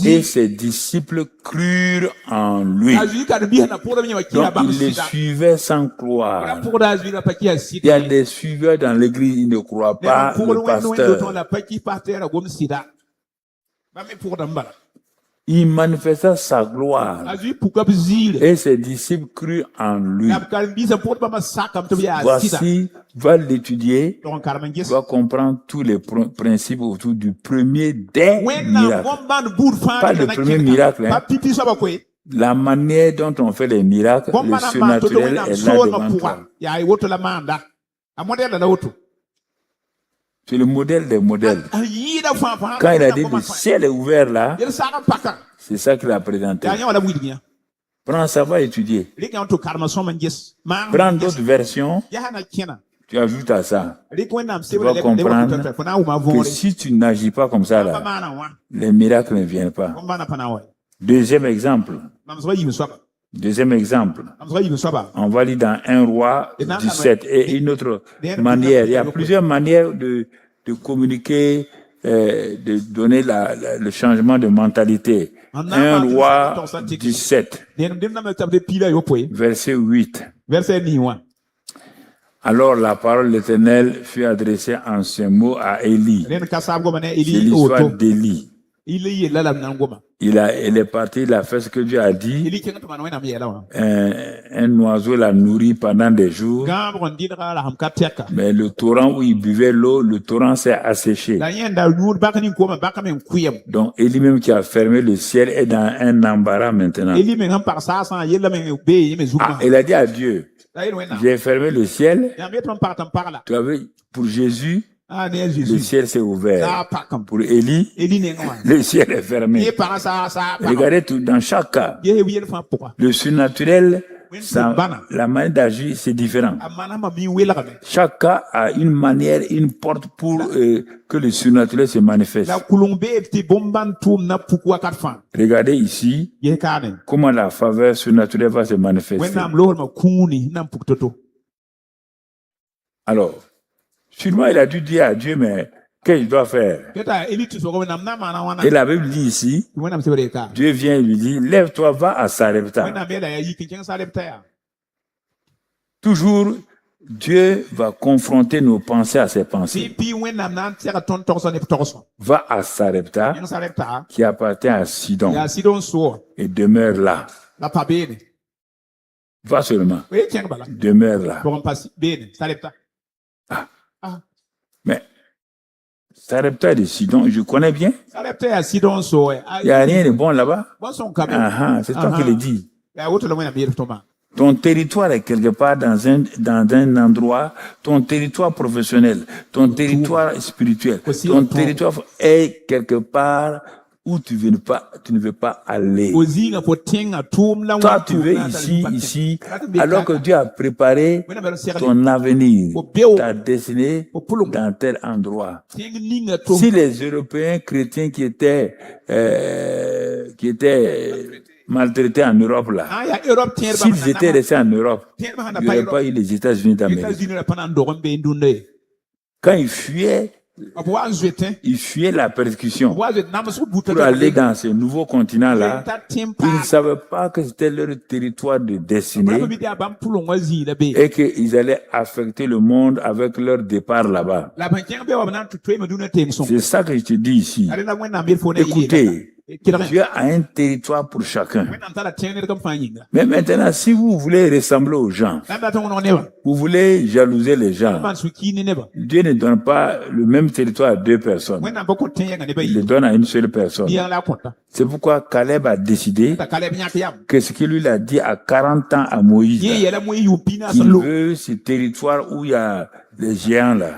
et ses disciples crurent en lui. Donc ils le suivaient sans croire. Il y a des suiveurs dans l'église, ils ne croient pas le pasteur. Il manifesta sa gloire et ses disciples crurent en lui. Voici, va l'étudier, va comprendre tous les principes autour du premier des miracles. Pas le premier miracle, hein. La manière dont on fait les miracles, le surnaturel est là devant toi. C'est le modèle des modèles. Quand il a dit le ciel est ouvert là, c'est ça qu'il a présenté. Prends ça, va étudier. Prends d'autres versions, tu ajoutes à ça. Tu vas comprendre que si tu n'agis pas comme ça là, les miracles ne viennent pas. Deuxième exemple. On va lire dans 1 Roi 17 et une autre manière. Il y a plusieurs manières de communiquer, de donner le changement de mentalité. 1 Roi 17, verset 8. Alors la parole de l'Éternel fut adressée en ce mot à Élie. C'est l'histoire d'Élie. Il est parti, il a fait ce que Dieu a dit. Un oiseau l'a nourri pendant des jours. Mais le torrent où il buvait l'eau, le torrent s'est asséché. Donc Élie même qui a fermé le ciel est dans un embarras maintenant. Ah, il a dit à Dieu, j'ai fermé le ciel. Tu as vu, pour Jésus, le ciel s'est ouvert. Pour Élie, le ciel est fermé. Regardez tout, dans chaque cas, le surnaturel, la manière d'agir, c'est différent. Chaque cas a une manière, une porte pour que le surnaturel se manifeste. Regardez ici comment la faveur surnaturelle va se manifester. Alors, sûrement, il a dû dire à Dieu, mais qu'est-ce qu'il doit faire? Et la Bible dit ici, Dieu vient et lui dit, lève-toi, va à Sarepta. Toujours, Dieu va confronter nos pensées à ses pensées. Va à Sarepta, qui appartient à Sidon, et demeure là. Va seulement, demeure là. Mais Sarepta de Sidon, je connais bien. Il n'y a rien de bon là-bas. C'est toi qui le dis. Ton territoire est quelque part dans un endroit, ton territoire professionnel, ton territoire spirituel, ton territoire est quelque part où tu ne veux pas aller. Toi, tu veux ici, alors que Dieu a préparé ton avenir, ta destinée dans tel endroit. Si les Européens chrétiens qui étaient maltraités en Europe là, s'ils étaient restés en Europe, il n'y aurait pas eu les États-Unis d'Amérique. Quand ils fuyaient la persécution pour aller dans ce nouveau continent-là. Ils ne savaient pas que c'était leur territoire de destinée et qu'ils allaient affecter le monde avec leur départ là-bas. C'est ça que je te dis ici. Écoutez, Dieu a un territoire pour chacun. Mais maintenant, si vous voulez ressembler aux gens, vous voulez jalouser les gens, Dieu ne donne pas le même territoire à deux personnes. Il le donne à une seule personne. C'est pourquoi Caleb a décidé que ce qu'il lui a dit à 40 ans à Moïse, qu'il veut ce territoire où il y a les géants là.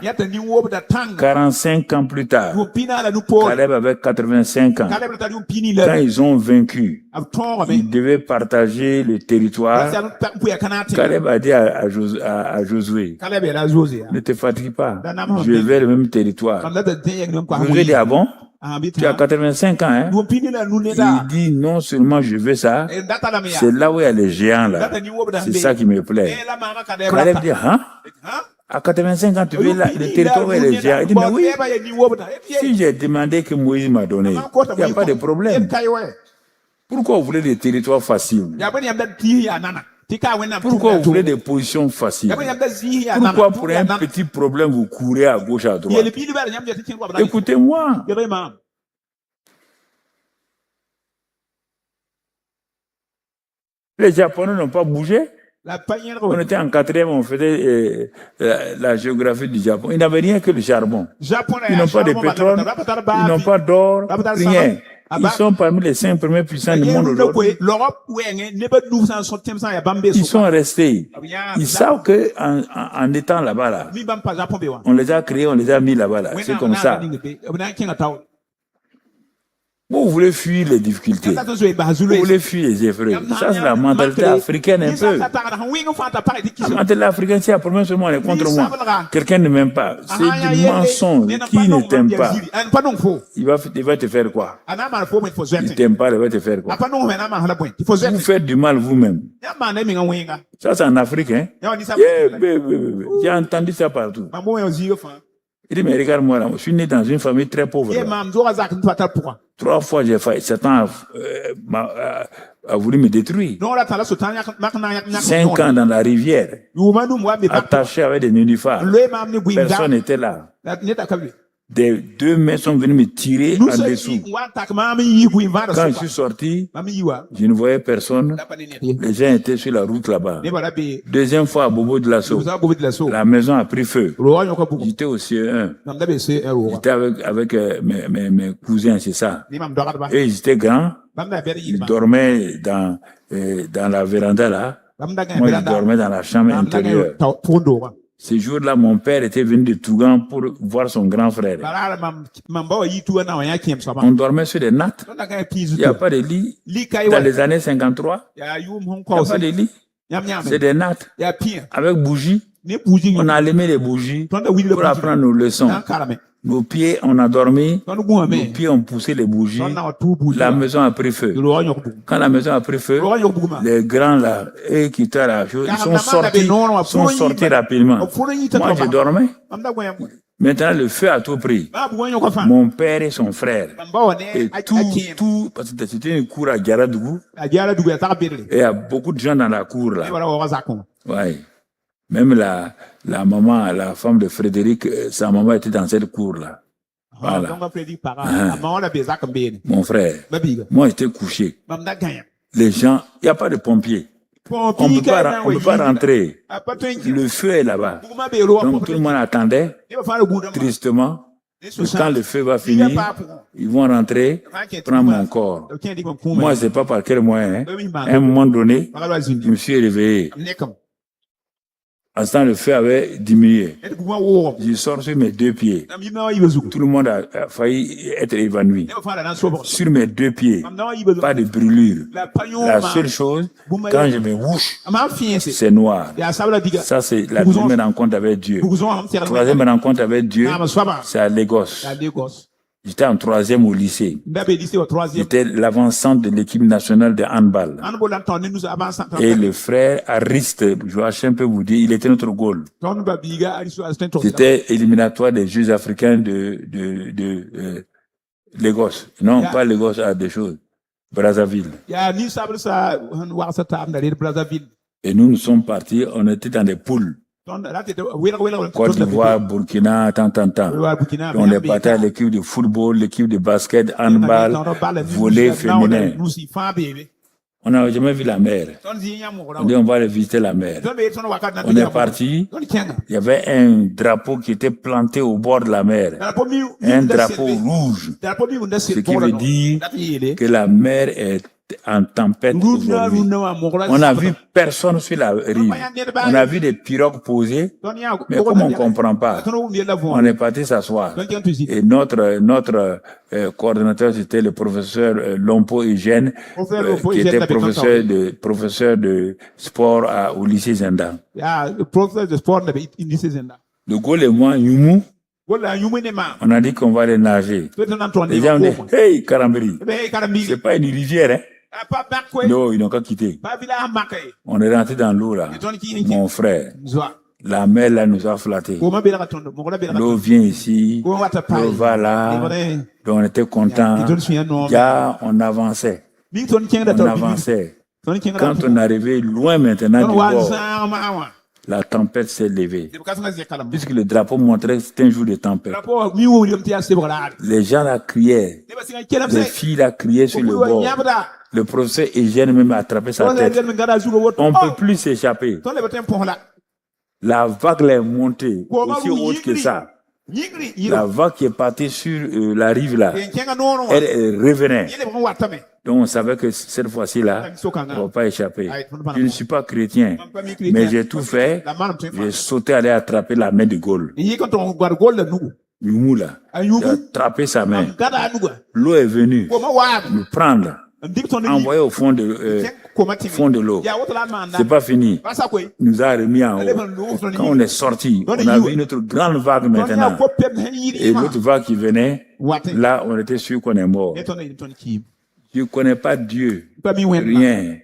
45 ans plus tard, Caleb avait 85 ans. Quand ils ont vaincu, ils devaient partager le territoire. Caleb a dit à Josué, ne te fatigue pas, je vais le même territoire. Josué dit, ah bon? Tu as 85 ans, hein? Il dit, non seulement je veux ça, c'est là où il y a les géants là. C'est ça qui me plaît. Caleb dit, hein? À 85 ans, tu veux là, le territoire où il y a les géants. Il dit, mais oui, si j'ai demandé que Moïse m'a donné, il n'y a pas de problème. Pourquoi vous voulez des territoires faciles? Pourquoi vous voulez des positions faciles? Pourquoi pour un petit problème vous courez à gauche, à droite? Écoutez-moi. Les Japonais n'ont pas bougé. On était en 4e, on faisait la géographie du Japon. Ils n'avaient rien que le charbon. Ils n'ont pas de pétrole, ils n'ont pas d'or, rien. Ils sont parmi les 5 premiers puissants du monde aujourd'hui. Ils sont restés. Ils savent que en étant là-bas, là, on les a créés, on les a mis là-bas. Là. C'est comme ça. Vous voulez fuir les difficultés. Vous voulez fuir les épreuves. Ça, c'est la mentalité africaine un peu. La mentalité africaine, c'est la première seulement, elle est contre moi. Quelqu'un ne m'aime pas. C'est du mensonge. Qui ne t'aime pas? Il va te faire quoi? Il ne t'aime pas, il va te faire quoi? Vous faites du mal vous-même. Ça, c'est en Afrique, hein? J'ai entendu ça partout. Il dit, mais regarde-moi là, je suis né dans une famille très pauvre. 3 fois j'ai failli, Satan a voulu me détruire. 5 ans dans la rivière, attaché avec des nénuphars. Personne n'était là. Des 2 mains sont venues me tirer en dessous. Quand je suis sorti, je ne voyais personne. Les gens étaient sur la route là-bas. 2e fois à Bobo de Lasso, la maison a pris feu. J'étais au CE1. J'étais avec mes cousins, c'est ça. Et ils étaient grands. Ils dormaient dans la véranda là. Moi, je dormais dans la chambre intérieure. Ce jour-là, mon père était venu de Tougan pour voir son grand frère. On dormait sur des nattes. Il n'y a pas de lit. Dans les années 53, il n'y a pas de lit. C'est des nattes. Avec bougies. On a allumé les bougies pour apprendre nos leçons. Nos pieds, on a dormi. Nos pieds ont poussé les bougies. La maison a pris feu. Quand la maison a pris feu, les grands là, eux qui étaient là, ils sont sortis rapidement. Moi, je dormais. Maintenant, le feu a tout pris. Mon père et son frère. Et tout, parce que c'était une cour à Diaradougou. Et il y a beaucoup de gens dans la cour là. Ouais. Même la maman, la femme de Frédéric, sa maman était dans cette cour-là. Voilà. Mon frère, moi j'étais couché. Les gens, il n'y a pas de pompiers. On ne peut pas rentrer. Le feu est là-bas. Donc tout le monde attendait, tristement. Quand le feu va finir, ils vont rentrer, prendre mon corps. Moi, je ne sais pas par quel moyen. À un moment donné, je me suis réveillé. À ce temps, le feu avait diminué. Je sors sur mes 2 pieds. Tout le monde a failli être évanoui. Sur mes 2 pieds, pas de brûlure. La seule chose, quand je me mouche, c'est noir. Ça, c'est la 2e rencontre avec Dieu. 3e rencontre avec Dieu, c'est à Lagos. J'étais en 3e au lycée. J'étais l'avant-centre de l'équipe nationale de handball. Et le frère Ariste, Joachim peut vous dire, il était notre goal. C'était éliminatoire des Jeux africains de Lagos. Non, pas Lagos, des choses. Brazzaville. Et nous sommes partis, on était dans des poules. Côte d'Ivoire, Burkina, tant. On est parti à l'équipe de football, l'équipe de basket, handball, volley féminin. On n'a jamais vu la mer. On dit on va aller visiter la mer. On est parti. Il y avait un drapeau qui était planté au bord de la mer. Un drapeau rouge. Ce qui veut dire que la mer est en tempête aujourd'hui. On a vu personne sur la rive. On a vu des pirogues posées, mais comme on ne comprend pas, on est parti s'asseoir. Et notre coordonnateur, c'était le professeur Lompo Eugène, qui était professeur de sport au lycée Zenda. De Gaulle et moi, Yumu, on a dit qu'on va aller nager. Les gens ont dit, hey, Karamberi, c'est pas une rivière, hein? Non, ils n'ont qu'à quitter. On est rentré dans l'eau, là. Mon frère. La mer, là, nous a flattés. L'eau vient ici, l'eau va là. Donc, on était contents. On avançait. Quand on arrivait loin maintenant du bord, la tempête s'est levée. Puisque le drapeau montrait que c'était un jour de tempête. Les gens là criaient. Les filles là criaient sur le bord. Le professeur Eugène même a attrapé sa tête. On ne peut plus s'échapper. La vague est montée aussi haute que ça. La vague qui est partie sur la rive là, elle revenait. Donc on savait que cette fois-ci-là, on ne va pas échapper. Je ne suis pas chrétien, mais j'ai tout fait. J'ai sauté aller attraper la main de Gaulle. Youmou là, j'ai attrapé sa main. L'eau est venue nous prendre, envoyer au fond de l'eau. C'est pas fini. Il nous a remis en haut. Quand on est sorti, on a vu une autre grande vague maintenant. Et l'autre vague qui venait, là, on était sûr qu'on est mort. Je ne connais pas Dieu. Rien.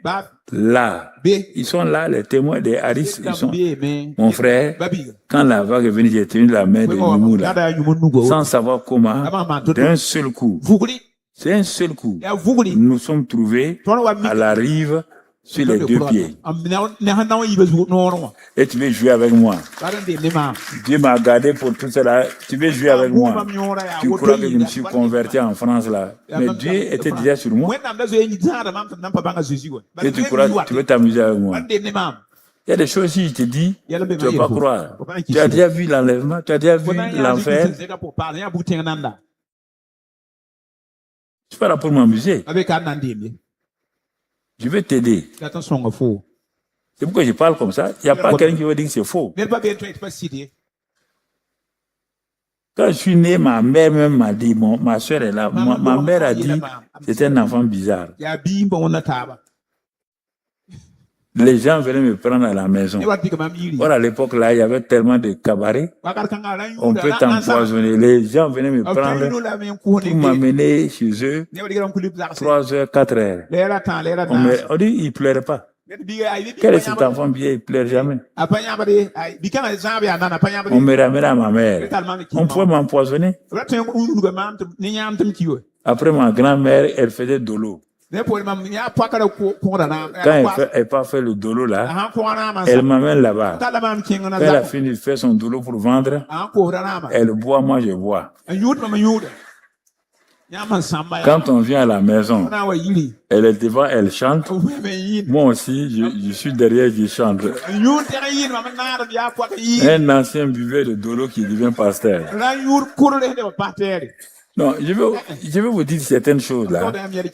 Là. Ils sont là, les témoins des Harris. Ils sont. Mon frère, quand la vague est venue, j'ai tenu la main de Youmou là. Sans savoir comment, d'un seul coup. C'est un seul coup. Nous nous sommes trouvés à la rive sur les deux pieds. Et tu veux jouer avec moi. Dieu m'a gardé pour tout cela. Tu veux jouer avec moi. Tu crois que je me suis converti en France là. Mais Dieu était déjà sur moi. Et tu crois que tu veux t'amuser avec moi. Il y a des choses, si je te dis, tu ne vas pas croire. Tu as déjà vu l'enlèvement, tu as déjà vu l'enfer. Je suis pas là pour m'amuser. Je vais t'aider. C'est pourquoi je parle comme ça. Il n'y a pas quelqu'un qui va dire que c'est faux. Quand je suis né, ma mère même m'a dit, ma soeur est là. Ma mère a dit, c'était un enfant bizarre. Les gens venaient me prendre à la maison. Or, à l'époque, là, il y avait tellement de cabarets. On peut t'empoisonner. Les gens venaient me prendre pour m'amener chez eux 3 heures, 4 heures. On dit, il ne pleurait pas. Quel est cet enfant bien? Il ne pleure jamais. On me ramène à ma mère. On pouvait m'empoisonner. Après, ma grand-mère, elle faisait de l'eau. Quand elle pas fait le dolo là, elle m'amène là-bas. Quand elle a fini de faire son dolo pour vendre, elle boit, moi je bois. Quand on vient à la maison, elle est devant, elle chante. Moi aussi, je suis derrière, je chante. Un ancien buveur de dolo qui devient pasteur. Non, je vais vous dire certaines choses là.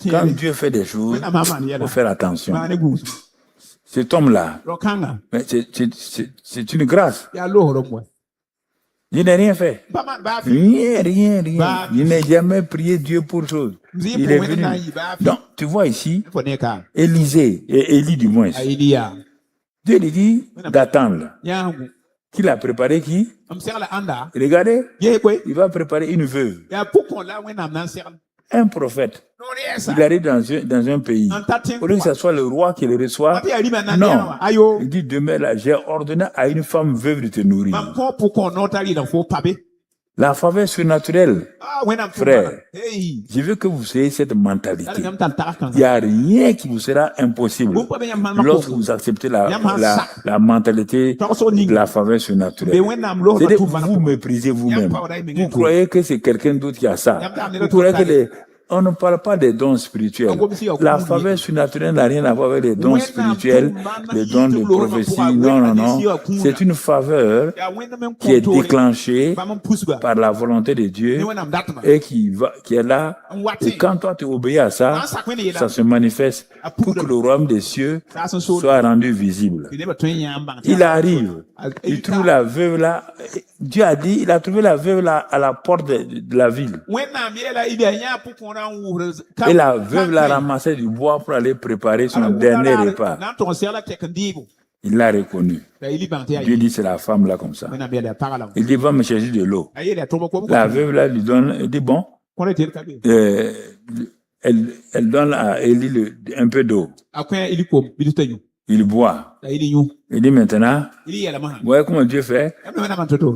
Quand Dieu fait des choses, il faut faire attention. Cet homme-là, c'est une grâce. Je n'ai rien fait. Rien. Je n'ai jamais prié Dieu pour chose. Il est venu. Donc, tu vois ici, Élie du moins. Dieu lui dit d'attendre. Qu'il a préparé qui? Regardez, il va préparer une veuve. Un prophète. Il arrive dans un pays. Au lieu que ce soit le roi qui le reçoit, non. Il dit demain là, j'ai ordonné à une femme veuve de te nourrir. La faveur surnaturelle, frère, je veux que vous ayez cette mentalité. Il n'y a rien qui vous sera impossible lorsque vous acceptez la mentalité de la faveur surnaturelle. C'est-à-dire que vous méprisez vous-même. Vous croyez que c'est quelqu'un d'autre qui a ça. Vous croyez que on ne parle pas des dons spirituels. La faveur surnaturelle n'a rien à voir avec les dons spirituels, les dons de prophétie. Non, non, non. C'est une faveur qui est déclenchée par la volonté de Dieu et qui est là. Et quand toi tu obéis à ça, ça se manifeste pour que le royaume des cieux soit rendu visible. Il arrive, il trouve la veuve là. Dieu a dit, il a trouvé la veuve là à la porte de la ville. Et la veuve l'a ramassé du bois pour aller préparer son dernier repas. Il l'a reconnu. Dieu dit, c'est la femme là comme ça. Il dit, va me chercher de l'eau. La veuve là lui donne, elle dit, bon, elle donne à Élie un peu d'eau. Il boit. Il dit maintenant, voyez comment Dieu fait.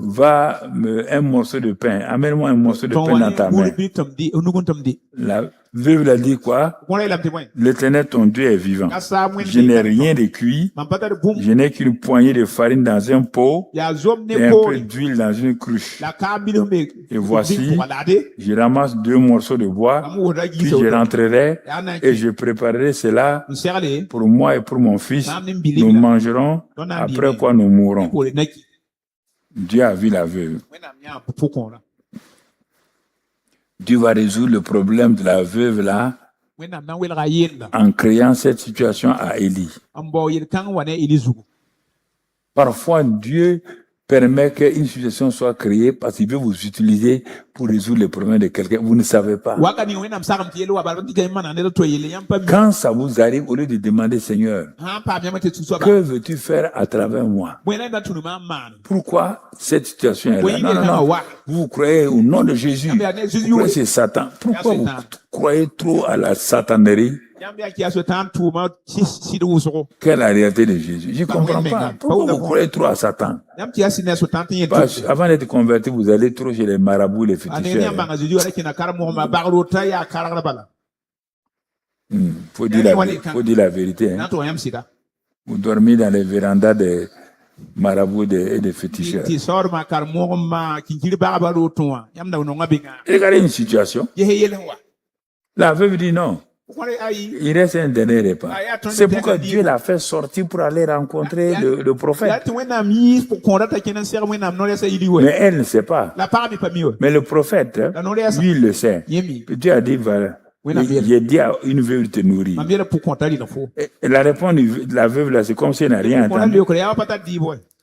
Va un morceau de pain. Amène-moi un morceau de pain dans ta main. La veuve l'a dit quoi? L'Éternel ton Dieu est vivant. Je n'ai rien de cuit. Je n'ai qu'une poignée de farine dans un pot et un peu d'huile dans une cruche. Et voici, je ramasse 2 morceaux de bois, puis je rentrerai et je préparerai cela pour moi et pour mon fils. Nous mangerons, après quoi nous mourrons. Dieu a vu la veuve. Dieu va résoudre le problème de la veuve là en créant cette situation à Élie. Parfois, Dieu permet qu'une situation soit créée parce qu'il veut vous utiliser pour résoudre les problèmes de quelqu'un. Vous ne savez pas. Quand ça vous arrive, au lieu de demander, Seigneur, que veux-tu faire à travers moi? Pourquoi cette situation est là? Non, non, non. Vous croyez au nom de Jésus. Vous croyez que c'est Satan. Pourquoi vous croyez trop à la satanerie? Quelle est la réalité de Jésus? Je ne comprends pas. Pourquoi vous croyez trop à Satan? Avant d'être converti, vous allez trop chez les marabouts, les féticheurs. Faut dire la vérité. Hein. Vous dormez dans les vérandas des marabouts et des féticheurs. Regardez une situation. La veuve dit non. Il reste un dernier repas. C'est pourquoi Dieu l'a fait sortir pour aller rencontrer le prophète. Mais elle ne sait pas. Mais le prophète, lui, il le sait. Dieu a dit, voilà, j'ai dit à une veuve de te nourrir. Et la réponse de la veuve, là, c'est comme si elle n'a rien entendu.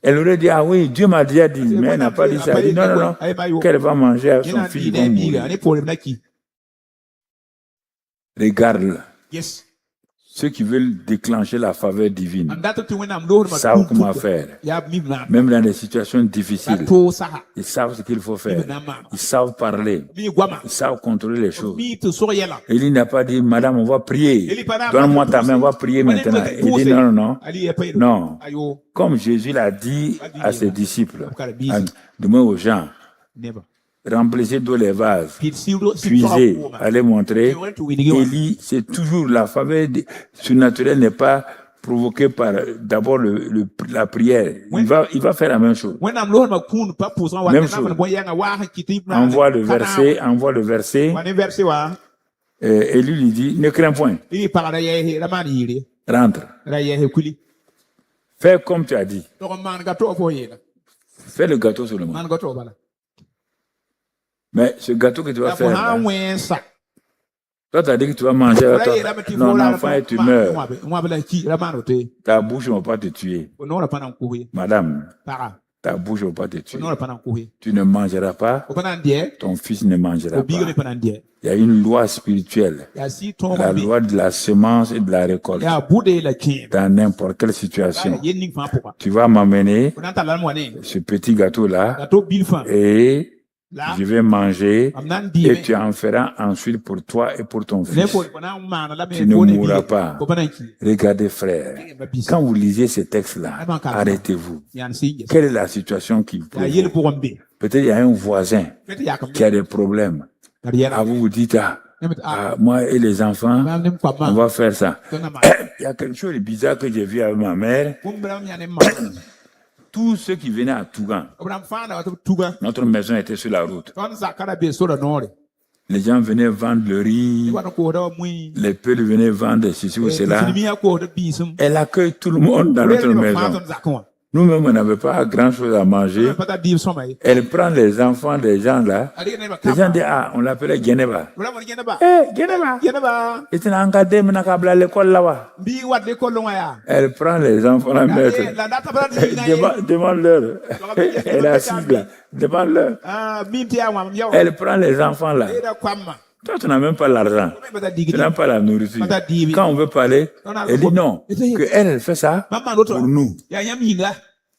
Elle aurait dit, ah oui, Dieu m'a déjà dit, mais elle n'a pas dit ça. Elle dit, non, non, non, qu'elle va manger à son fils. Regarde, ceux qui veulent déclencher la faveur divine savent comment faire. Même dans des situations difficiles, ils savent ce qu'il faut faire. Ils savent parler. Ils savent contrôler les choses. Élie n'a pas dit, Madame, on va prier. Donne-moi ta main, on va prier maintenant. Il dit, non, non, non. Non. Comme Jésus l'a dit à ses disciples, du moins aux gens, remplissez d'eau les vases, puisez, allez montrer. Élie, c'est toujours la faveur surnaturelle n'est pas provoquée par d'abord la prière. Il va faire la même chose. Même chose. Envoie le verset. Élie lui dit, ne crains point. Rentre. Fais comme tu as dit. Fais le gâteau seulement. Mais ce gâteau que tu vas faire, là, toi, tu as dit que tu vas manger ton enfant et tu meurs. Ta bouche ne va pas te tuer. Madame, ta bouche ne va pas te tuer. Tu ne mangeras pas, ton fils ne mangera pas. Il y a une loi spirituelle, la loi de la semence et de la récolte. Dans n'importe quelle situation, tu vas m'amener ce petit gâteau-là et je vais manger et tu en feras ensuite pour toi et pour ton fils. Tu ne mourras pas. Regardez, frère, quand vous lisez ces textes-là, arrêtez-vous. Quelle est la situation qui vous provoque? Peut-être il y a un voisin qui a des problèmes. Vous vous dites, moi et les enfants, on va faire ça. Il y a quelque chose de bizarre que j'ai vu avec ma mère. Tous ceux qui venaient à Tougan, notre maison était sur la route. Les gens venaient vendre le riz, les peuls venaient vendre ceci ou cela. Elle accueille tout le monde dans notre maison. Nous-mêmes, on n'avait pas grand-chose à manger. Elle prend les enfants des gens là. Les gens disent, on l'appelait Geneva. Geneva. Elle prend les enfants, la mettre. Demande-leur. Elle est assise là. Demande-leur. Elle prend les enfants là. Toi, tu n'as même pas l'argent. Tu n'as pas la nourriture. Quand on veut parler, elle dit non. Elle fait ça pour nous.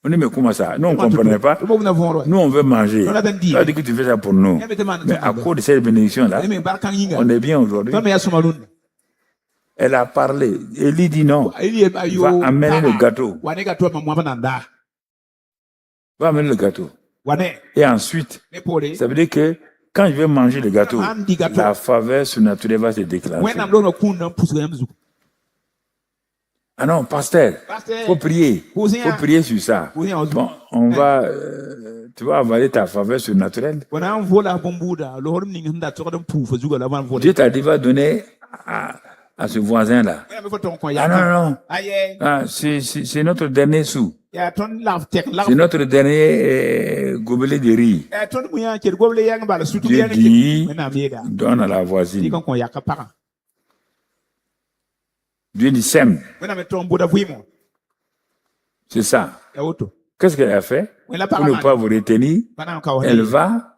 On dit, mais comment ça? Nous, on ne comprenait pas. Nous, on veut manger. Tu as dit que tu fais ça pour nous. Mais à cause de cette bénédiction-là, on est bien aujourd'hui. Elle a parlé. Élie dit non. Va amener le gâteau. Va amener le gâteau. Et ensuite, ça veut dire que quand je vais manger le gâteau, la faveur surnaturelle va se déclencher. Ah non, pasteur, faut prier. Faut prier sur ça. Bon, on va, tu vas avaler ta faveur surnaturelle. Dieu t'a dit, va donner à ce voisin-là. Ah non. Ah, c'est notre dernier sou. C'est notre dernier gobelet de riz. Dieu dit, donne à la voisine. Dieu dit sème. C'est ça. Qu'est-ce qu'elle a fait? Pour ne pas vous retenir, elle va,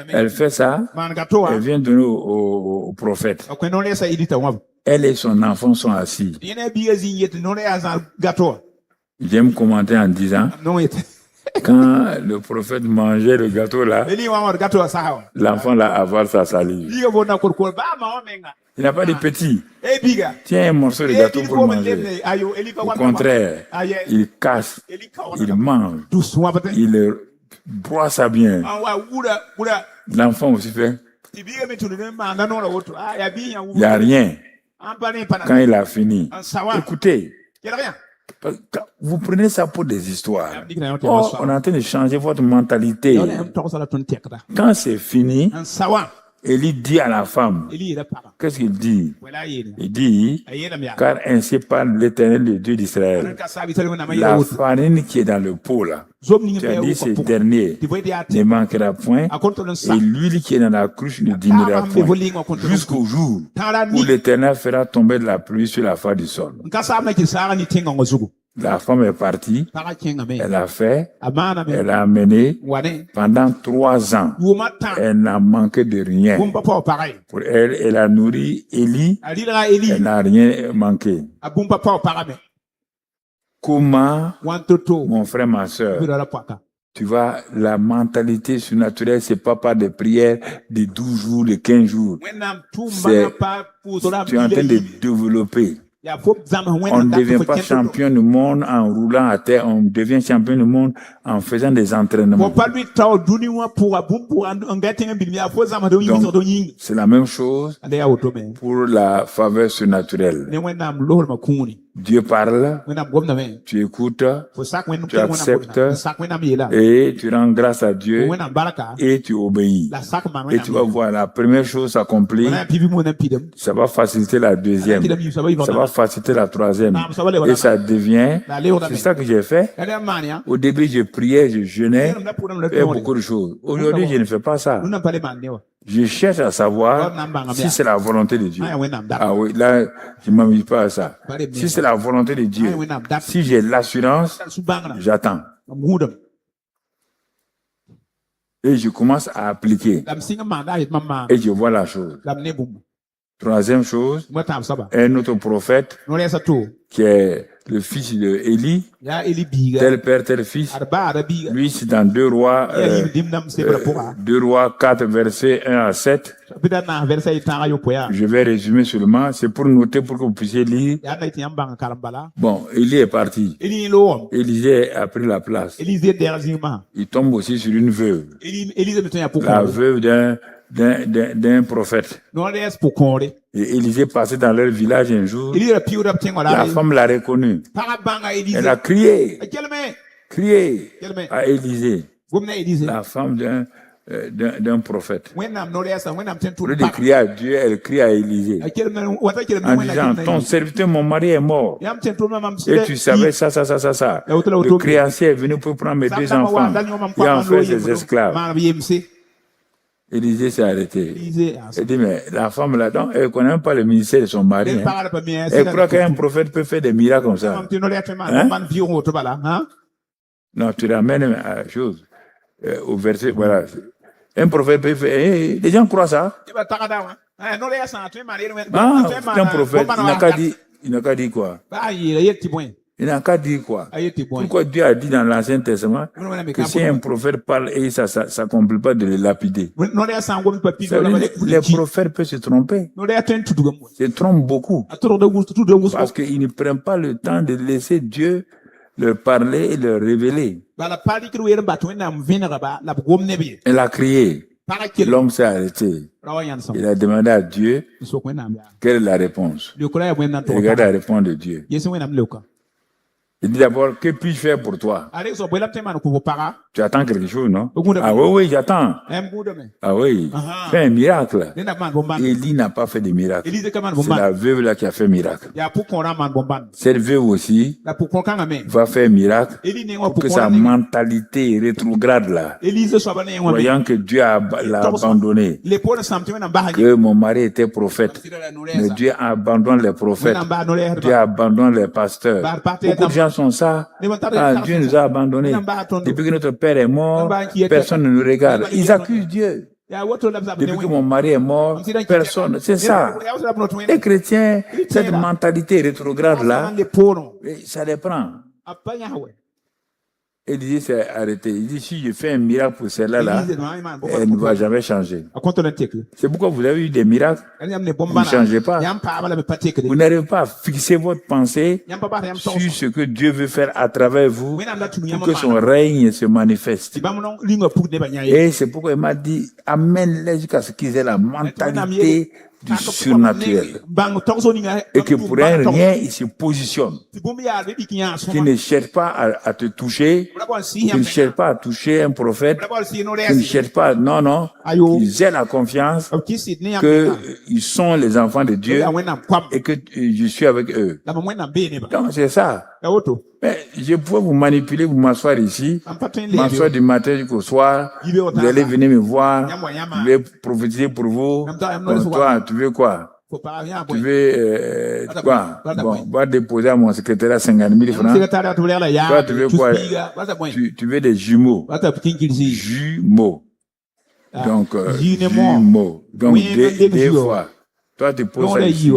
elle fait ça, elle vient donner au prophète. Elle et son enfant sont assis. J'aime commenter en disant, quand le prophète mangeait le gâteau là, l'enfant là avale sa salive. Il n'a pas de petit. Tiens un morceau de gâteau pour manger. Au contraire, il casse, il mange, il broie bien. L'enfant aussi fait. Il n'y a rien. Quand il a fini, écoutez, vous prenez ça pour des histoires. Oh, on est en train de changer votre mentalité. Quand c'est fini, Élie dit à la femme, qu'est-ce qu'il dit? Il dit, car ainsi parle l'Éternel, le Dieu d'Israël. La farine qui est dans le pot là, tu as dit ce dernier ne manquera point, et l'huile qui est dans la cruche ne diminuera point, jusqu'au jour où l'Éternel fera tomber de la pluie sur la face du sol. La femme est partie, elle a fait, elle a amené pendant 3 ans. Elle n'a manqué de rien. Pour elle, elle a nourri Élie, elle n'a rien manqué. Comment, mon frère, ma soeur, tu vois, la mentalité surnaturelle, c'est pas par des prières de 12 jours, de 15 jours. Tu es en train de développer. On ne devient pas champion du monde en roulant à terre, on devient champion du monde en faisant des entraînements. Donc, c'est la même chose pour la faveur surnaturelle. Dieu parle, tu écoutes, tu acceptes et tu rends grâce à Dieu et tu obéis. Et tu vas voir la première chose s'accomplir, ça va faciliter la deuxième, ça va faciliter la troisième et ça devient, c'est ça que j'ai fait. Au début, je priais, je jeûnais, et beaucoup de choses. Aujourd'hui, je ne fais pas ça. Je cherche à savoir si c'est la volonté de Dieu. Ah oui, là, je ne m'amuse pas à ça. Si c'est la volonté de Dieu, si j'ai l'assurance, j'attends. Et je commence à appliquer. Et je vois la chose. Troisième chose, un autre prophète qui est le fils de Élie, tel père, tel fils. Lui, c'est dans 2 Rois 4, versets 1 à 7. Je vais résumer seulement. C'est pour noter pour que vous puissiez lire. Bon, Élie est parti. Élisée a pris la place. Il tombe aussi sur une veuve. La veuve d'un prophète. Et Élisée passait dans leur village un jour. La femme l'a reconnu. Elle a crié à Élisée, la femme d'un prophète. Au lieu de crier à Dieu, elle crie à Élisée en disant, ton serviteur, mon mari est mort. Et tu savais ça. Le créancier est venu pour prendre mes 2 enfants et en faire ses esclaves. Élisée s'est arrêté. Elle dit, mais la femme là-dedans, elle ne connaît même pas le ministère de son mari. Elle croit qu'un prophète peut faire des miracles comme ça. Non, tu ramènes à la chose. Au verset, voilà. Un prophète peut faire. Les gens croient ça. Un prophète, il n'a qu'à dire quoi? Il n'a qu'à dire quoi? Pourquoi Dieu a dit dans l'Ancien Testament que si un prophète parle et ça s'accomplit pas de le lapider? Les prophètes peuvent se tromper. Se trompent beaucoup. Parce qu'ils ne prennent pas le temps de laisser Dieu leur parler et leur révéler. Elle a crié. L'homme s'est arrêté. Il a demandé à Dieu quelle est la réponse. Regardez la réponse de Dieu. Il dit d'abord, que puis-je faire pour toi? Tu attends quelque chose, non? Ah oui, j'attends. Ah oui, fais un miracle. Élie n'a pas fait de miracle. C'est la veuve là qui a fait miracle. Cette veuve aussi va faire miracle pour que sa mentalité rétrograde là, voyant que Dieu l'a abandonné, que mon mari était prophète, mais Dieu abandonne les prophètes, Dieu abandonne les pasteurs. Beaucoup de gens sont ça. Dieu nous a abandonnés. Depuis que notre père est mort, personne ne nous regarde. Ils accusent Dieu. Depuis que mon mari est mort, personne. C'est ça. Les chrétiens, cette mentalité rétrograde là, ça les prend. Élisée s'est arrêté. Il dit, si je fais un miracle pour celle-là, elle ne va jamais changer. C'est pourquoi vous avez eu des miracles. Vous ne changez pas. Vous n'arrivez pas à fixer votre pensée sur ce que Dieu veut faire à travers vous pour que son règne se manifeste. Et c'est pourquoi il m'a dit, amène-les jusqu'à ce qu'ils aient la mentalité du surnaturel. Et que pour un rien, il se positionne. Qui ne cherche pas à te toucher, qui ne cherche pas à toucher un prophète, qui ne cherche pas, non, ils aient la confiance qu'ils sont les enfants de Dieu et que je suis avec eux. Donc c'est ça. Mais je pourrais vous manipuler, vous m'asseoir ici, m'asseoir du matin jusqu'au soir, vous allez venir me voir, je vais prophétiser pour vous, donc toi, tu veux quoi? Tu veux quoi? Bon, va déposer à mon secrétaire 50 000 francs. Toi, tu veux quoi? Tu veux des jumeaux. Jumeaux. Donc, jumeaux. Donc, des fois. Toi, tu poses ça ici.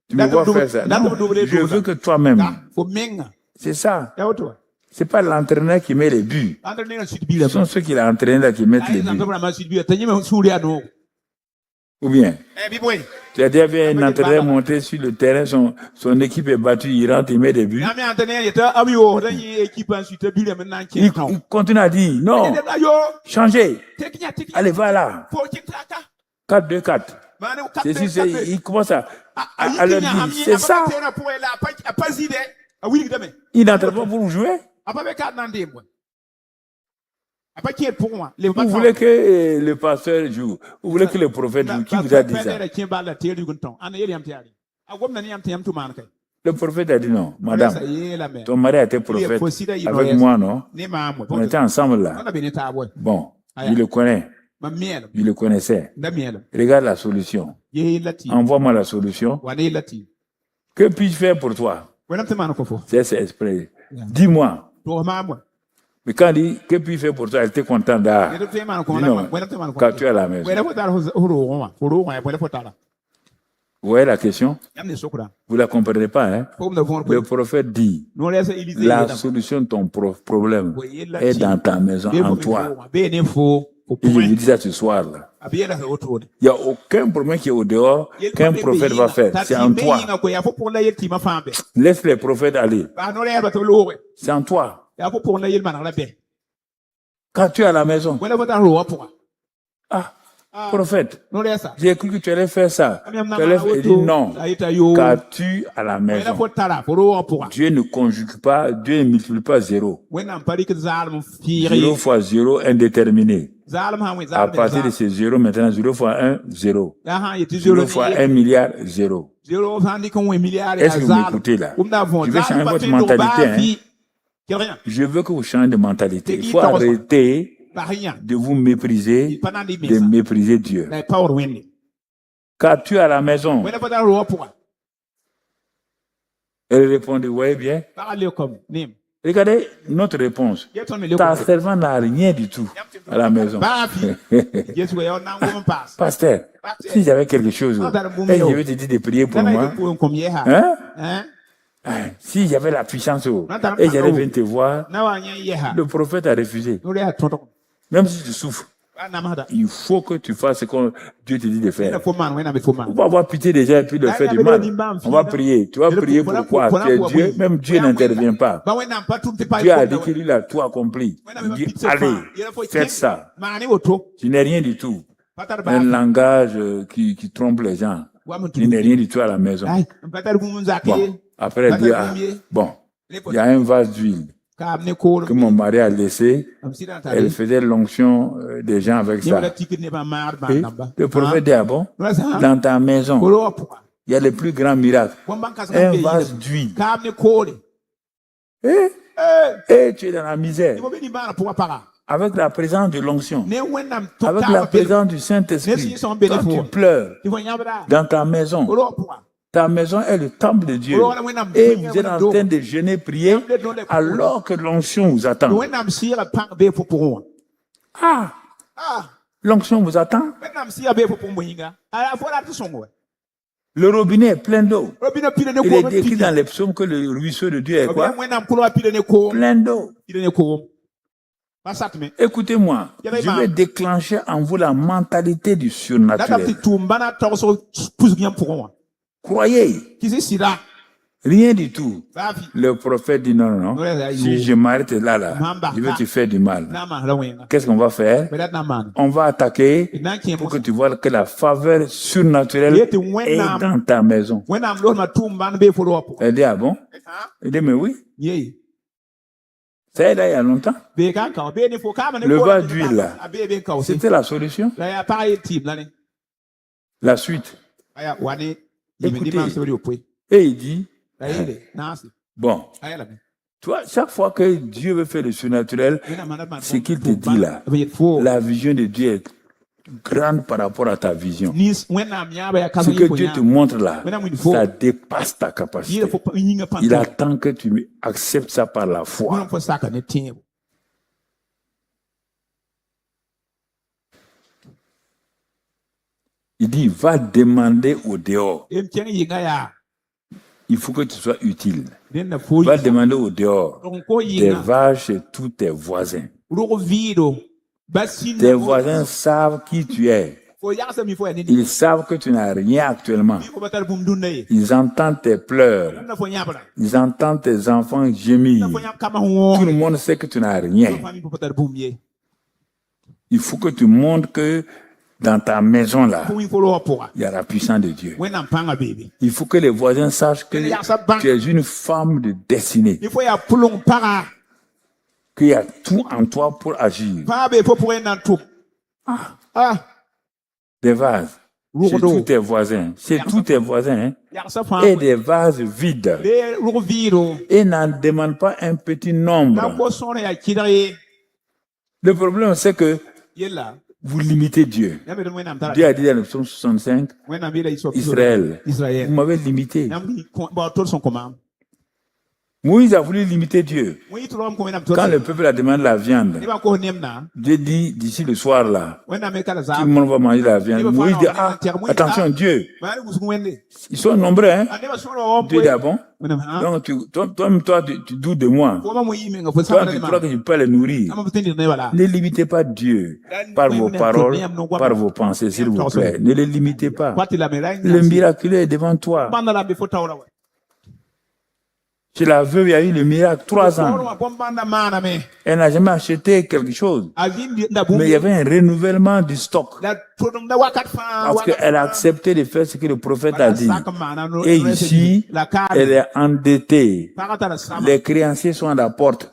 Tu me vois faire ça. Non, je veux que toi-même. C'est ça. C'est pas l'entraîneur qui met les buts. Ce sont ceux qui l'ont entraîné qui mettent les buts. Ou bien, tu as déjà vu un entraîneur monter sur le terrain, son équipe est battue, il rentre, il met des buts. Il continue à dire, non, changez. Allez, va là. 4-2-4. Il commence à leur dire, c'est ça. Il n'entre pas pour jouer. Vous voulez que le pasteur joue, vous voulez que le prophète joue. Qui vous a dit ça? Le prophète a dit non, madame, ton mari a été prophète avec moi, non? On était ensemble là. Bon, je le connais. Je le connaissais. Regarde la solution. Envoie-moi la solution. Que puis-je faire pour toi? C'est esprit. Dis-moi. Mais quand il dit, que puis faire pour toi, elle était contente d'art. Non, quand tu es à la maison. Vous voyez la question? Vous ne la comprenez pas, hein? Le prophète dit, la solution de ton problème est dans ta maison, en toi. Et je vous dis ça ce soir, là. Il n'y a aucun problème qui est au dehors qu'un prophète va faire. C'est en toi. Laisse les prophètes aller. C'est en toi. Quand tu es à la maison. Prophète, j'ai cru que tu allais faire ça. Tu allais faire, il dit non. Qu'as-tu à la maison? Dieu ne conjugue pas, Dieu ne multiplie pas 0. 0 fois 0 indéterminé. À partir de ces 0, maintenant 0 fois 1, 0. 0 fois 1 milliard, 0. Est-ce que vous m'écoutez là? Je vais changer votre mentalité. Hein? Je veux que vous changez de mentalité. Il faut arrêter de vous mépriser, de mépriser Dieu. Quand tu es à la maison, elle répondit, oui, bien. Regardez notre réponse. Ta servante n'a rien du tout à la maison. Pasteur, si j'avais quelque chose, je vais te dire de prier pour moi. Hein? Si j'avais la puissance, et j'allais venir te voir, le prophète a refusé. Même si tu souffres, il faut que tu fasses ce que Dieu te dit de faire. On va avoir pitié des gens et puis de faire du mal. On va prier. Tu vas prier pourquoi? Tu es Dieu. Même Dieu n'intervient pas. Dieu a dit qu'il a tout accompli. Il dit, allez, faites ça. Tu n'es rien du tout. Un langage qui trompe les gens. Tu n'es rien du tout à la maison. Bon. Après, elle dit, bon, il y a un vase d'huile que mon mari a laissé. Elle faisait l'onction des gens avec ça. Et le prophète dit, bon, dans ta maison, il y a les plus grands miracles. Un vase d'huile. Et tu es dans la misère. Avec la présence de l'onction, avec la présence du Saint-Esprit, quand tu pleures dans ta maison, ta maison est le temple de Dieu. Et vous êtes en train de jeûner, prier, alors que l'onction vous attend. L'onction vous attend. Le robinet est plein d'eau. Il est décrit dans les psaumes que le ruisseau de Dieu est quoi? Plein d'eau. Écoutez-moi, je vais déclencher en vous la mentalité du surnaturel. Croyez. Rien du tout. Le prophète dit non, non, non. Si je m'arrête là, je vais te faire du mal. Qu'est-ce qu'on va faire? On va attaquer pour que tu vois que la faveur surnaturelle est dans ta maison. Elle dit, ah bon? Elle dit, mais oui. Ça est là il y a longtemps. Le vase d'huile là, c'était la solution. La suite. Écoutez, et il dit, bon, toi, chaque fois que Dieu veut faire le surnaturel, ce qu'il te dit là, la vision de Dieu est grande par rapport à ta vision. Ce que Dieu te montre là, ça dépasse ta capacité. Il attend que tu acceptes ça par la foi. Il dit, va demander au dehors. Il faut que tu sois utile. Va demander au dehors des vaches et tous tes voisins. Tes voisins savent qui tu es. Ils savent que tu n'as rien actuellement. Ils entendent tes pleurs. Ils entendent tes enfants gémir. Tout le monde sait que tu n'as rien. Il faut que tu montres que dans ta maison là, il y a la puissance de Dieu. Il faut que les voisins sachent que tu es une femme de destinée. Qu'il y a tout en toi pour agir. Des vases. Chez tous tes voisins. Chez tous tes voisins. Hein, et des vases vides. Et n'en demande pas un petit nombre. Le problème, c'est que vous limitez Dieu. Dieu a dit dans le psaume 65, Israël, vous m'avez limité. Moïse a voulu limiter Dieu. Quand le peuple a demandé la viande, Dieu dit d'ici le soir là, tout le monde va manger la viande. Moïse dit, attention Dieu. Ils sont nombreux, hein. Dieu dit, ah bon? Donc toi, tu doutes de moi. Toi, tu crois que je peux les nourrir. Ne limitez pas Dieu par vos paroles, par vos pensées, s'il vous plaît. Ne les limitez pas. Le miraculeux est devant toi. Chez la veuve, il y a eu le miracle 3 ans. Elle n'a jamais acheté quelque chose. Mais il y avait un renouvellement du stock. Parce qu'elle a accepté de faire ce que le prophète a dit. Et ici, elle est endettée. Les créanciers sont à la porte.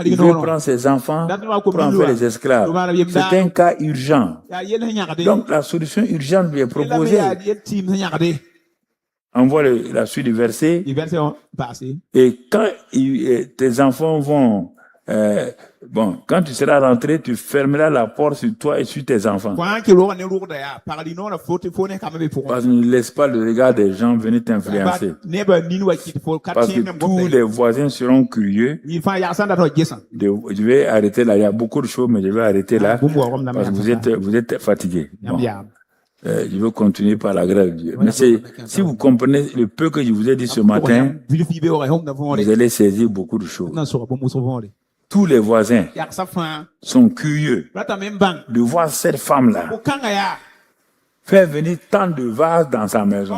Il veut prendre ses enfants pour en faire des esclaves. C'est un cas urgent. Donc la solution urgente lui est proposée. On voit la suite du verset. Et quand tes enfants vont... quand tu seras rentré, tu fermeras la porte sur toi et sur tes enfants. Parce que ne laisse pas le regard des gens venir t'influencer. Parce que tous les voisins seront curieux. Je vais arrêter là. Il y a beaucoup de choses, mais je vais arrêter là. Parce que vous êtes fatigués. Bon. Je veux continuer par la grâce de Dieu. Mais si vous comprenez le peu que je vous ai dit ce matin, vous allez saisir beaucoup de choses. Tous les voisins sont curieux de voir cette femme-là faire venir tant de vases dans sa maison.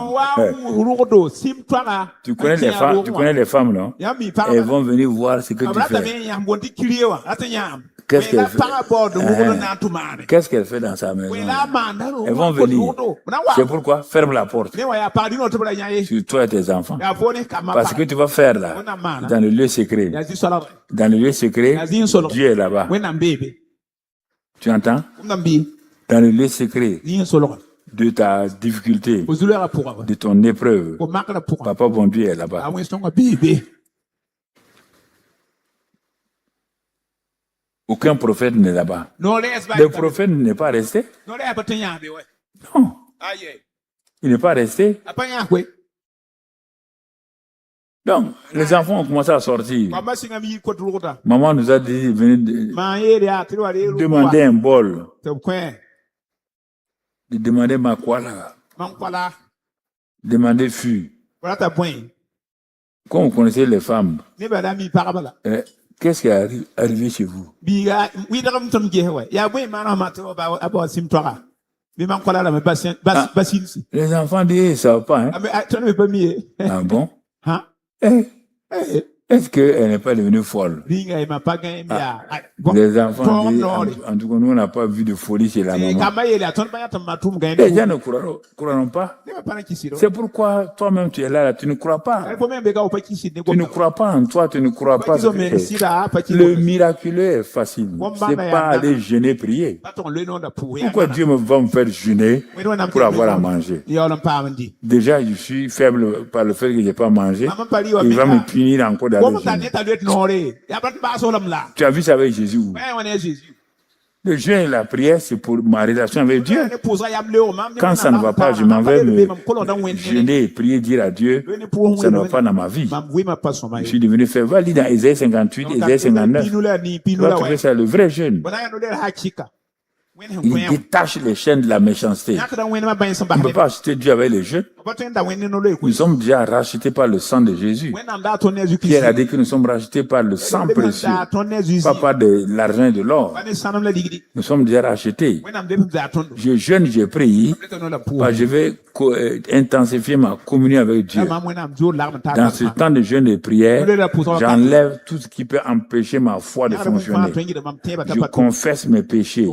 Tu connais les femmes, non? Elles vont venir voir ce que tu fais. Qu'est-ce qu'elle fait dans sa maison? Elles vont venir. C'est pourquoi ferme la porte sur toi et tes enfants. Parce que tu vas faire là, dans le lieu secret. Dans le lieu secret, Dieu est là-bas. Tu entends? Dans le lieu secret de ta difficulté, de ton épreuve, Papa bon Dieu est là-bas. Aucun prophète n'est là-bas. Le prophète n'est pas resté. Non. Il n'est pas resté. Donc, les enfants ont commencé à sortir. Maman nous a dit, venez demander un bol. De demander makwala. Demander fût. Quand vous connaissez les femmes, qu'est-ce qui est arrivé chez vous? Les enfants disent, ils ne savent pas. Hein? Ah bon? Est-ce qu'elle n'est pas devenue folle? Les enfants disent, en tout cas, nous, on n'a pas vu de folie chez la maman. Les gens ne croiront pas. C'est pourquoi toi-même, tu es là, tu ne crois pas. Tu ne crois pas en toi, tu ne crois pas. Le miraculeux est facile. C'est pas aller jeûner, prier. Pourquoi Dieu va me faire jeûner pour avoir à manger? Déjà, je suis faible par le fait que je n'ai pas mangé. Il va me punir encore d'aller jeûner. Tu as vu ça avec Jésus? Le jeûne et la prière, c'est pour ma relation avec Dieu. Quand ça ne va pas, je m'en vais me jeûner et prier, dire à Dieu, ça ne va pas dans ma vie. Je suis devenu faible. Va lire dans Ésaïe 58, Ésaïe 59. Tu vas trouver ça, le vrai jeûne. Il détache les chaînes de la méchanceté. On ne peut pas acheter Dieu avec les jeûnes. Nous sommes déjà rachetés par le sang de Jésus. Pierre a dit que nous sommes rachetés par le sang précieux, pas par de l'argent et de l'or. Nous sommes déjà rachetés. Je jeûne, je prie, je vais intensifier ma communion avec Dieu. Dans ce temps de jeûne et de prière, j'enlève tout ce qui peut empêcher ma foi de fonctionner. Je confesse mes péchés.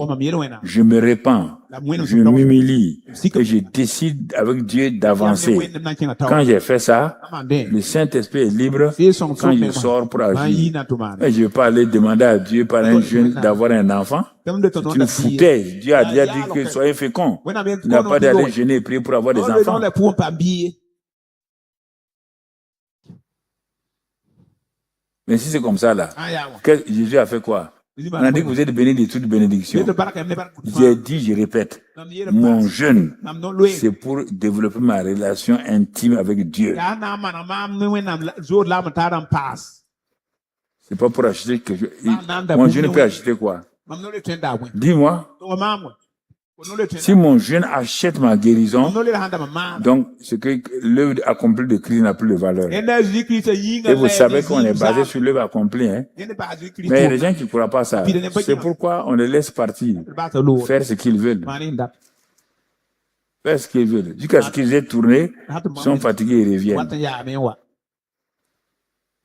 Je me répands, je m'humilie et je décide avec Dieu d'avancer. Quand j'ai fait ça, le Saint-Esprit est libre quand je sors pour agir. Et je ne vais pas aller demander à Dieu par un jeune d'avoir un enfant. C'est une foutaise. Dieu a déjà dit que soyez féconds. Il n'a pas d'aller jeûner et prier pour avoir des enfants. Mais si c'est comme ça là, Jésus a fait quoi? On a dit que vous êtes béni de toute bénédiction. J'ai dit, je répète, mon jeûne, c'est pour développer ma relation intime avec Dieu. C'est pas pour acheter quelque chose. Mon jeûne peut acheter quoi? Dis-moi. Si mon jeûne achète ma guérison, donc ce que l'œuvre accomplie de Christ n'a plus de valeur. Et vous savez qu'on est basé sur l'œuvre accomplie. Hein? Mais il y a des gens qui ne croient pas ça. C'est pourquoi on les laisse partir, faire ce qu'ils veulent. Faire ce qu'ils veulent. Jusqu'à ce qu'ils aient tourné, ils sont fatigués et reviennent.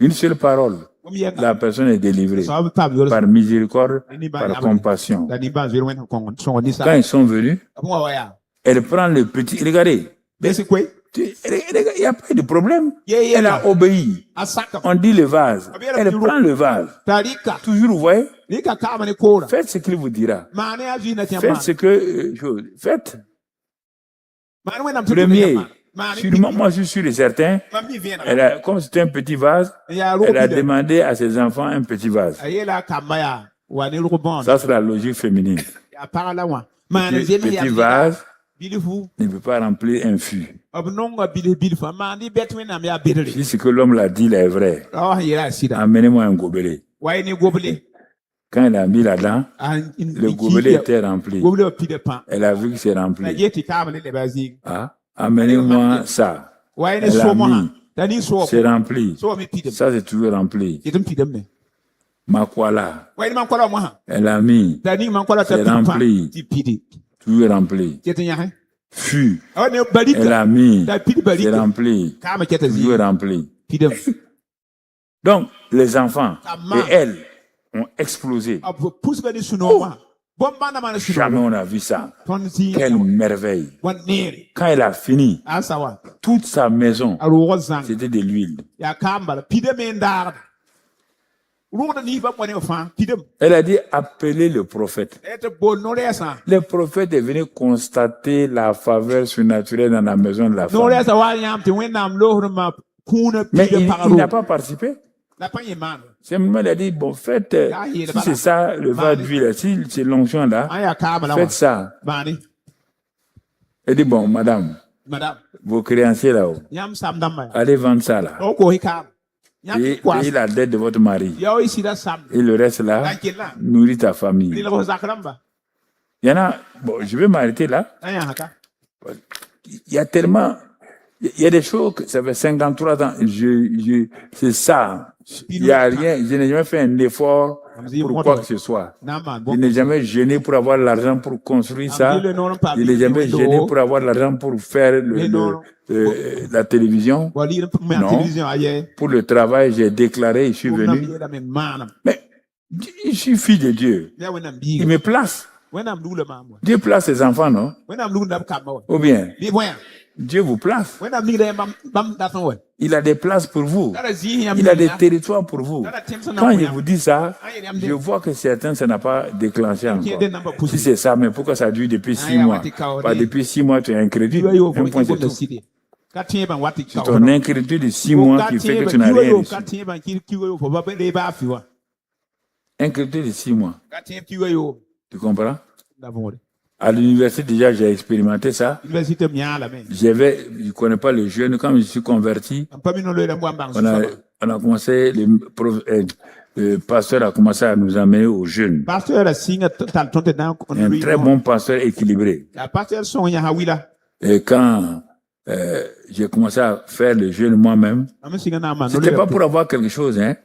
Une seule parole. La personne est délivrée par miséricorde, par compassion. Quand ils sont venus, elle prend le petit. Regardez, il n'y a pas de problème. Elle a obéi. On dit le vase. Elle prend le vase. Toujours, vous voyez, faites ce qu'il vous dira. Faites ce que... faites. Premier. Sûrement, moi, je suis sûr et certain, comme c'était un petit vase, elle a demandé à ses enfants un petit vase. Ça, c'est la logique féminine. Petit vase ne peut pas remplir un fût. Si ce que l'homme l'a dit là est vrai, amenez-moi un gobelet. Quand elle a mis là-dedans, le gobelet était rempli. Elle a vu que c'est rempli. Ah? Amenez-moi ça. Elle a mis. C'est rempli. Ça, c'est toujours rempli. Makwala. Elle a mis. C'est rempli. Toujours rempli. Fût. Elle a mis. C'est rempli. Toujours rempli. Donc, les enfants et elle ont explosé. Oh. Jamais on a vu ça. Quelle merveille. Quand elle a fini, toute sa maison, c'était de l'huile. Elle a dit, appelez le prophète. Le prophète est venu constater la faveur surnaturelle dans la maison de la femme. Mais il n'a pas participé. Simplement, il a dit, bon, faites, si c'est ça, le vase d'huile, si c'est l'onction là, faites ça. Elle dit, bon, madame, vos créanciers là-haut, allez vendre ça là. Et payez la dette de votre mari. Et le reste là, nourrit ta famille. Il y en a, bon, je vais m'arrêter là. Il y a tellement... Il y a des choses que ça fait 53 ans, c'est ça. Il n'y a rien, je n'ai jamais fait un effort pour quoi que ce soit. Je n'ai jamais gêné pour avoir l'argent pour construire ça. Je n'ai jamais gêné pour avoir l'argent pour faire la télévision. Non. Pour le travail, j'ai déclaré, je suis venu. Mais je suis fils de Dieu. Il me place. Dieu place ses enfants, non? Ou bien? Dieu vous place. Il a des places pour vous. Il a des territoires pour vous. Quand il vous dit ça, je vois que certains, ça n'a pas déclenché encore. Si c'est ça, mais pourquoi ça dure depuis 6 mois? Pas depuis 6 mois, tu es incrédule. Un point de tout. C'est ton incrédulité de 6 mois qui fait que tu n'as rien reçu. Incrédulité de 6 mois. Tu comprends? À l'université, déjà, j'ai expérimenté ça. Je ne connais pas les jeunes. Quand je suis converti, on a commencé, le pasteur a commencé à nous amener aux jeunes. Un très bon pasteur équilibré. Et quand j'ai commencé à faire le jeûne moi-même, c'était pas pour avoir quelque chose, hein.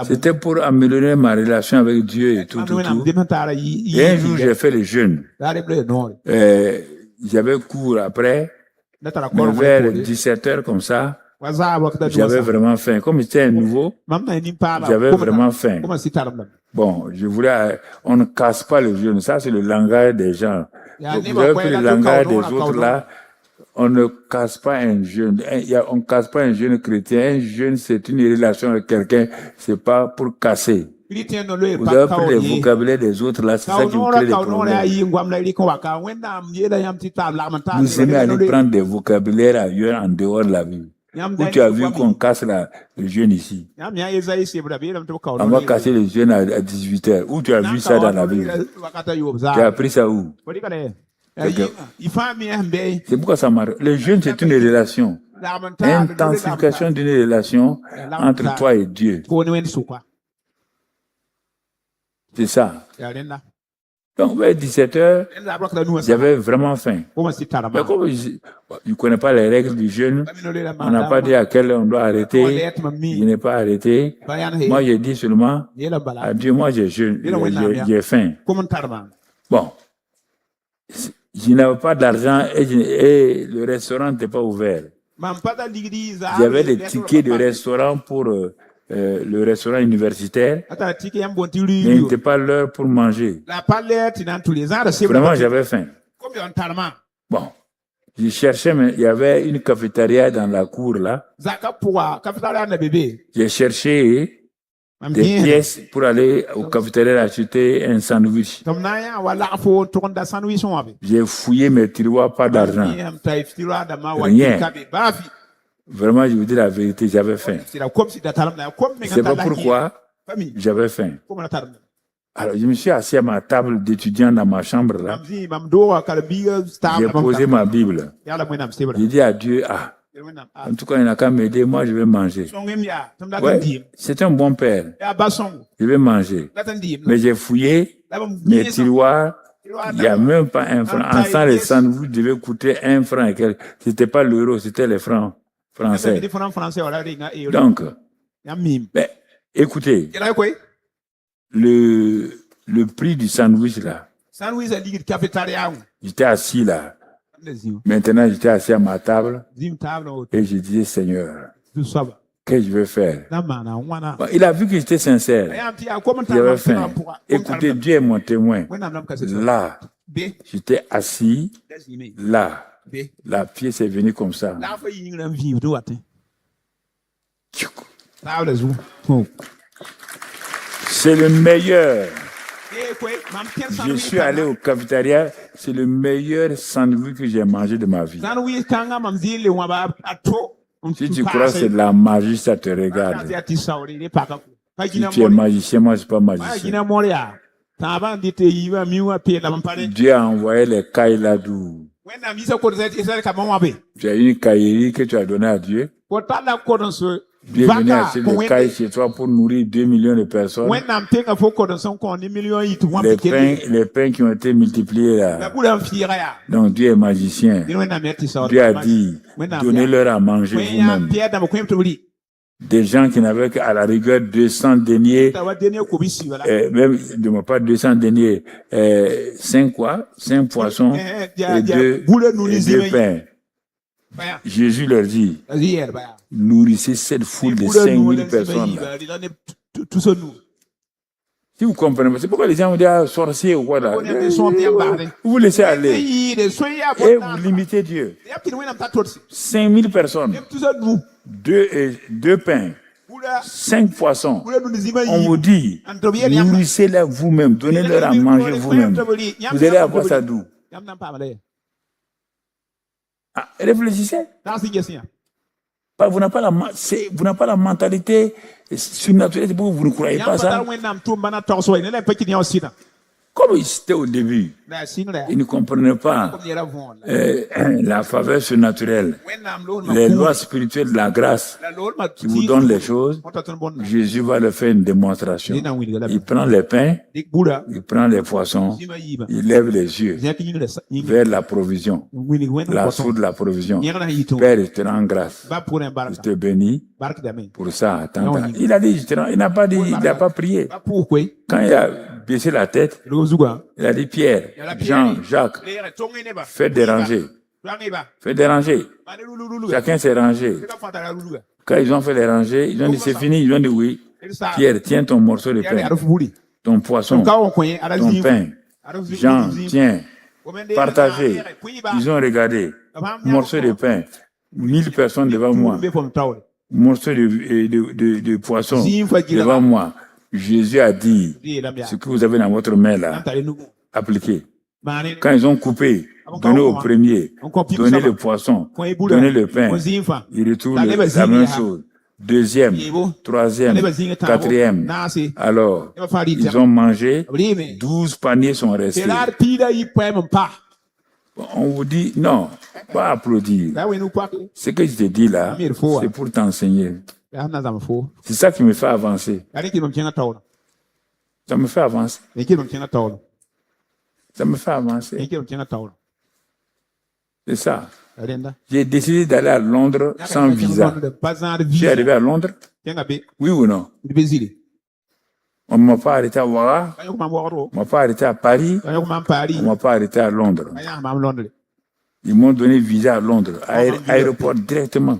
C'était pour améliorer ma relation avec Dieu et tout. Et un jour, j'ai fait le jeûne. J'avais cours après, mais vers 17h comme ça, j'avais vraiment faim. Comme j'étais un nouveau, j'avais vraiment faim. Bon, je voulais, on ne casse pas le jeûne. Ça, c'est le langage des gens. Vous avez pris le langage des autres là. On ne casse pas un jeûne. On ne casse pas un jeûne chrétien. Un jeûne, c'est une relation avec quelqu'un. C'est pas pour casser. Vous avez pris les vocabulaires des autres là, c'est ça qui vous crée des problèmes. Vous aimez aller prendre des vocabulaires ailleurs en dehors de la Bible. Où tu as vu qu'on casse le jeûne ici? On va casser le jeûne à 18h. Où tu as vu ça dans la Bible? Tu as appris ça où? C'est pourquoi ça marche. Le jeûne, c'est une relation. Intensification d'une relation entre toi et Dieu. C'est ça. Donc, vers 17h, j'avais vraiment faim. Mais comme je ne connais pas les règles du jeûne, on n'a pas dit à quelle heure on doit arrêter. Je n'ai pas arrêté. Moi, j'ai dit seulement à Dieu, moi, j'ai faim. Bon. Je n'avais pas d'argent et le restaurant n'était pas ouvert. J'avais des tickets de restaurant pour le restaurant universitaire, mais il n'était pas l'heure pour manger. Vraiment, j'avais faim. Bon, je cherchais, mais il y avait une cafétéria dans la cour là. J'ai cherché des pièces pour aller au cafétéria acheter un sandwich. J'ai fouillé mes tiroirs, pas d'argent. Rien. Vraiment, je vous dis la vérité, j'avais faim. Je ne sais pas pourquoi, j'avais faim. Alors, je me suis assis à ma table d'étudiant dans ma chambre là. J'ai posé ma Bible. J'ai dit à Dieu, en tout cas, il n'a qu'à m'aider, moi je vais manger. Ouais, c'est un bon père. Je vais manger. Mais j'ai fouillé mes tiroirs, il n'y a même pas un franc. En sang, les sandwichs devaient coûter 1 franc et quelques. Ce n'était pas l'euro, c'était les francs français. Donc, écoutez, le prix du sandwich là, j'étais assis là. Maintenant, j'étais assis à ma table et je disais, Seigneur, qu'est-ce que je vais faire? Bon, il a vu que j'étais sincère. J'avais faim. Écoutez, Dieu est mon témoin. Là, j'étais assis. Là, la pièce est venue comme ça. C'est le meilleur. Je suis allé au cafétéria, c'est le meilleur sandwich que j'ai mangé de ma vie. Si tu crois que c'est de la magie, ça te regarde. Si tu es magicien, moi je ne suis pas magicien. Dieu a envoyé les Kailadou. Tu as une caillerie que tu as donnée à Dieu. Dieu est venu acheter des cailles chez toi pour nourrir 2 millions de personnes. Les pains qui ont été multipliés là. Donc Dieu est magicien. Dieu a dit, donnez-leur à manger vous-même. Des gens qui n'avaient qu'à la rigueur 200 deniers, même pas 200 deniers, 5 poissons et 2 pains. Jésus leur dit, nourrissez cette foule de 5000 personnes. Si vous comprenez, c'est pourquoi les gens vont dire sorcier ou quoi là. Vous laissez aller. Et vous limitez Dieu. 5000 personnes. 2 pains. 5 poissons. On vous dit, nourrissez-les vous-même. Donnez-leur à manger vous-même. Vous allez avoir ça d'où? Réfléchissez. Vous n'avez pas la mentalité surnaturelle, c'est pour vous ne croyez pas ça. Comme c'était au début, ils ne comprenaient pas la faveur surnaturelle, les lois spirituelles de la grâce qui vous donnent les choses. Jésus va leur faire une démonstration. Il prend les pains, il prend les poissons, il lève les yeux vers la provision, la source de la provision. Père, je te rends grâce. Je te bénis pour ça. Il a dit, il n'a pas dit, il n'a pas prié. Quand il a baissé la tête, il a dit, Pierre, Jean, Jacques, faites déranger. Faites déranger. Chacun s'est rangé. Quand ils ont fait les rangées, ils ont dit, c'est fini. Ils ont dit, oui. Pierre, tiens ton morceau de pain, ton poisson, ton pain. Jean, tiens, partagez. Ils ont regardé. Morceau de pain. 1000 personnes devant moi. Morceau de poisson devant moi. Jésus a dit, ce que vous avez dans votre main là, appliquez. Quand ils ont coupé, donné au premier, donné le poisson, donné le pain, ils retournent la même chose. Deuxième, troisième, quatrième. Alors, ils ont mangé, 12 paniers sont restés. On vous dit, non, pas applaudir. Ce que je te dis là, c'est pour t'enseigner. C'est ça qui me fait avancer. Ça me fait avancer. Ça me fait avancer. C'est ça. J'ai décidé d'aller à Londres sans visa. Je suis arrivé à Londres? Oui ou non? On ne m'a pas arrêté à Ouaga. On ne m'a pas arrêté à Paris. On ne m'a pas arrêté à Londres. Ils m'ont donné visa à Londres, aéroport directement.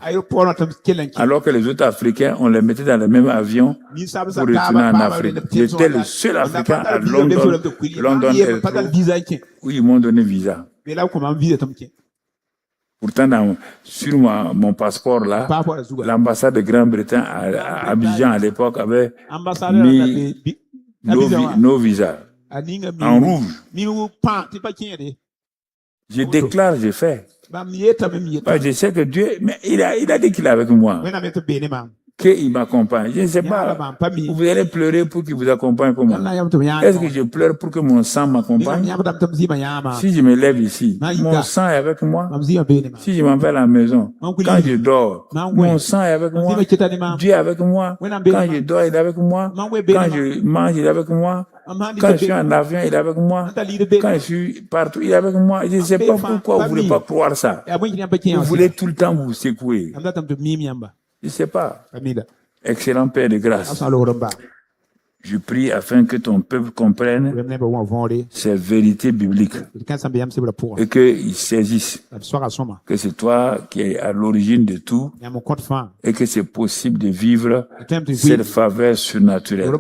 Alors que les autres Africains, on les mettait dans le même avion pour retourner en Afrique. J'étais le seul Africain à London où ils m'ont donné visa. Pourtant, sur mon passeport là, l'ambassade de Grande-Bretagne à Abidjan à l'époque avait mis nos visas en rouge. Je déclare, je fais. Je sais que Dieu, mais il a dit qu'il est avec moi. Qu'il m'accompagne. Je ne sais pas. Vous allez pleurer pour qu'il vous accompagne pour moi. Est-ce que je pleure pour que mon sang m'accompagne? Si je me lève ici, mon sang est avec moi. Si je m'en vais à la maison, quand je dors, mon sang est avec moi. Dieu est avec moi. Quand je dors, il est avec moi. Quand je mange, il est avec moi. Quand je suis en avion, il est avec moi. Quand je suis partout, il est avec moi. Je ne sais pas pourquoi vous ne voulez pas croire ça. Vous voulez tout le temps vous secouer. Je ne sais pas. Excellent Père de grâce. Je prie afin que ton peuple comprenne ces vérités bibliques et qu'ils saisissent que c'est toi qui es à l'origine de tout et que c'est possible de vivre cette faveur surnaturelle.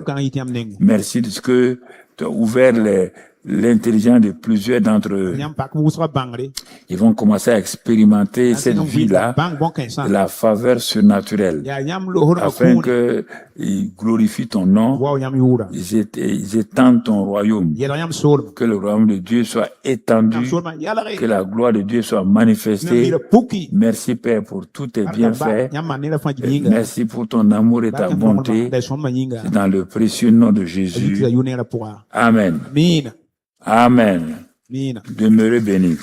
Merci de ce que tu as ouvert l'intelligence de plusieurs d'entre eux. Ils vont commencer à expérimenter cette vie-là, la faveur surnaturelle, afin qu'ils glorifient ton nom, ils étendent ton royaume, que le royaume de Dieu soit étendu, que la gloire de Dieu soit manifestée. Merci Père pour tous tes bienfaits. Merci pour ton amour et ta bonté. C'est dans le précieux nom de Jésus. Amen. Amen. Demeurez bénis.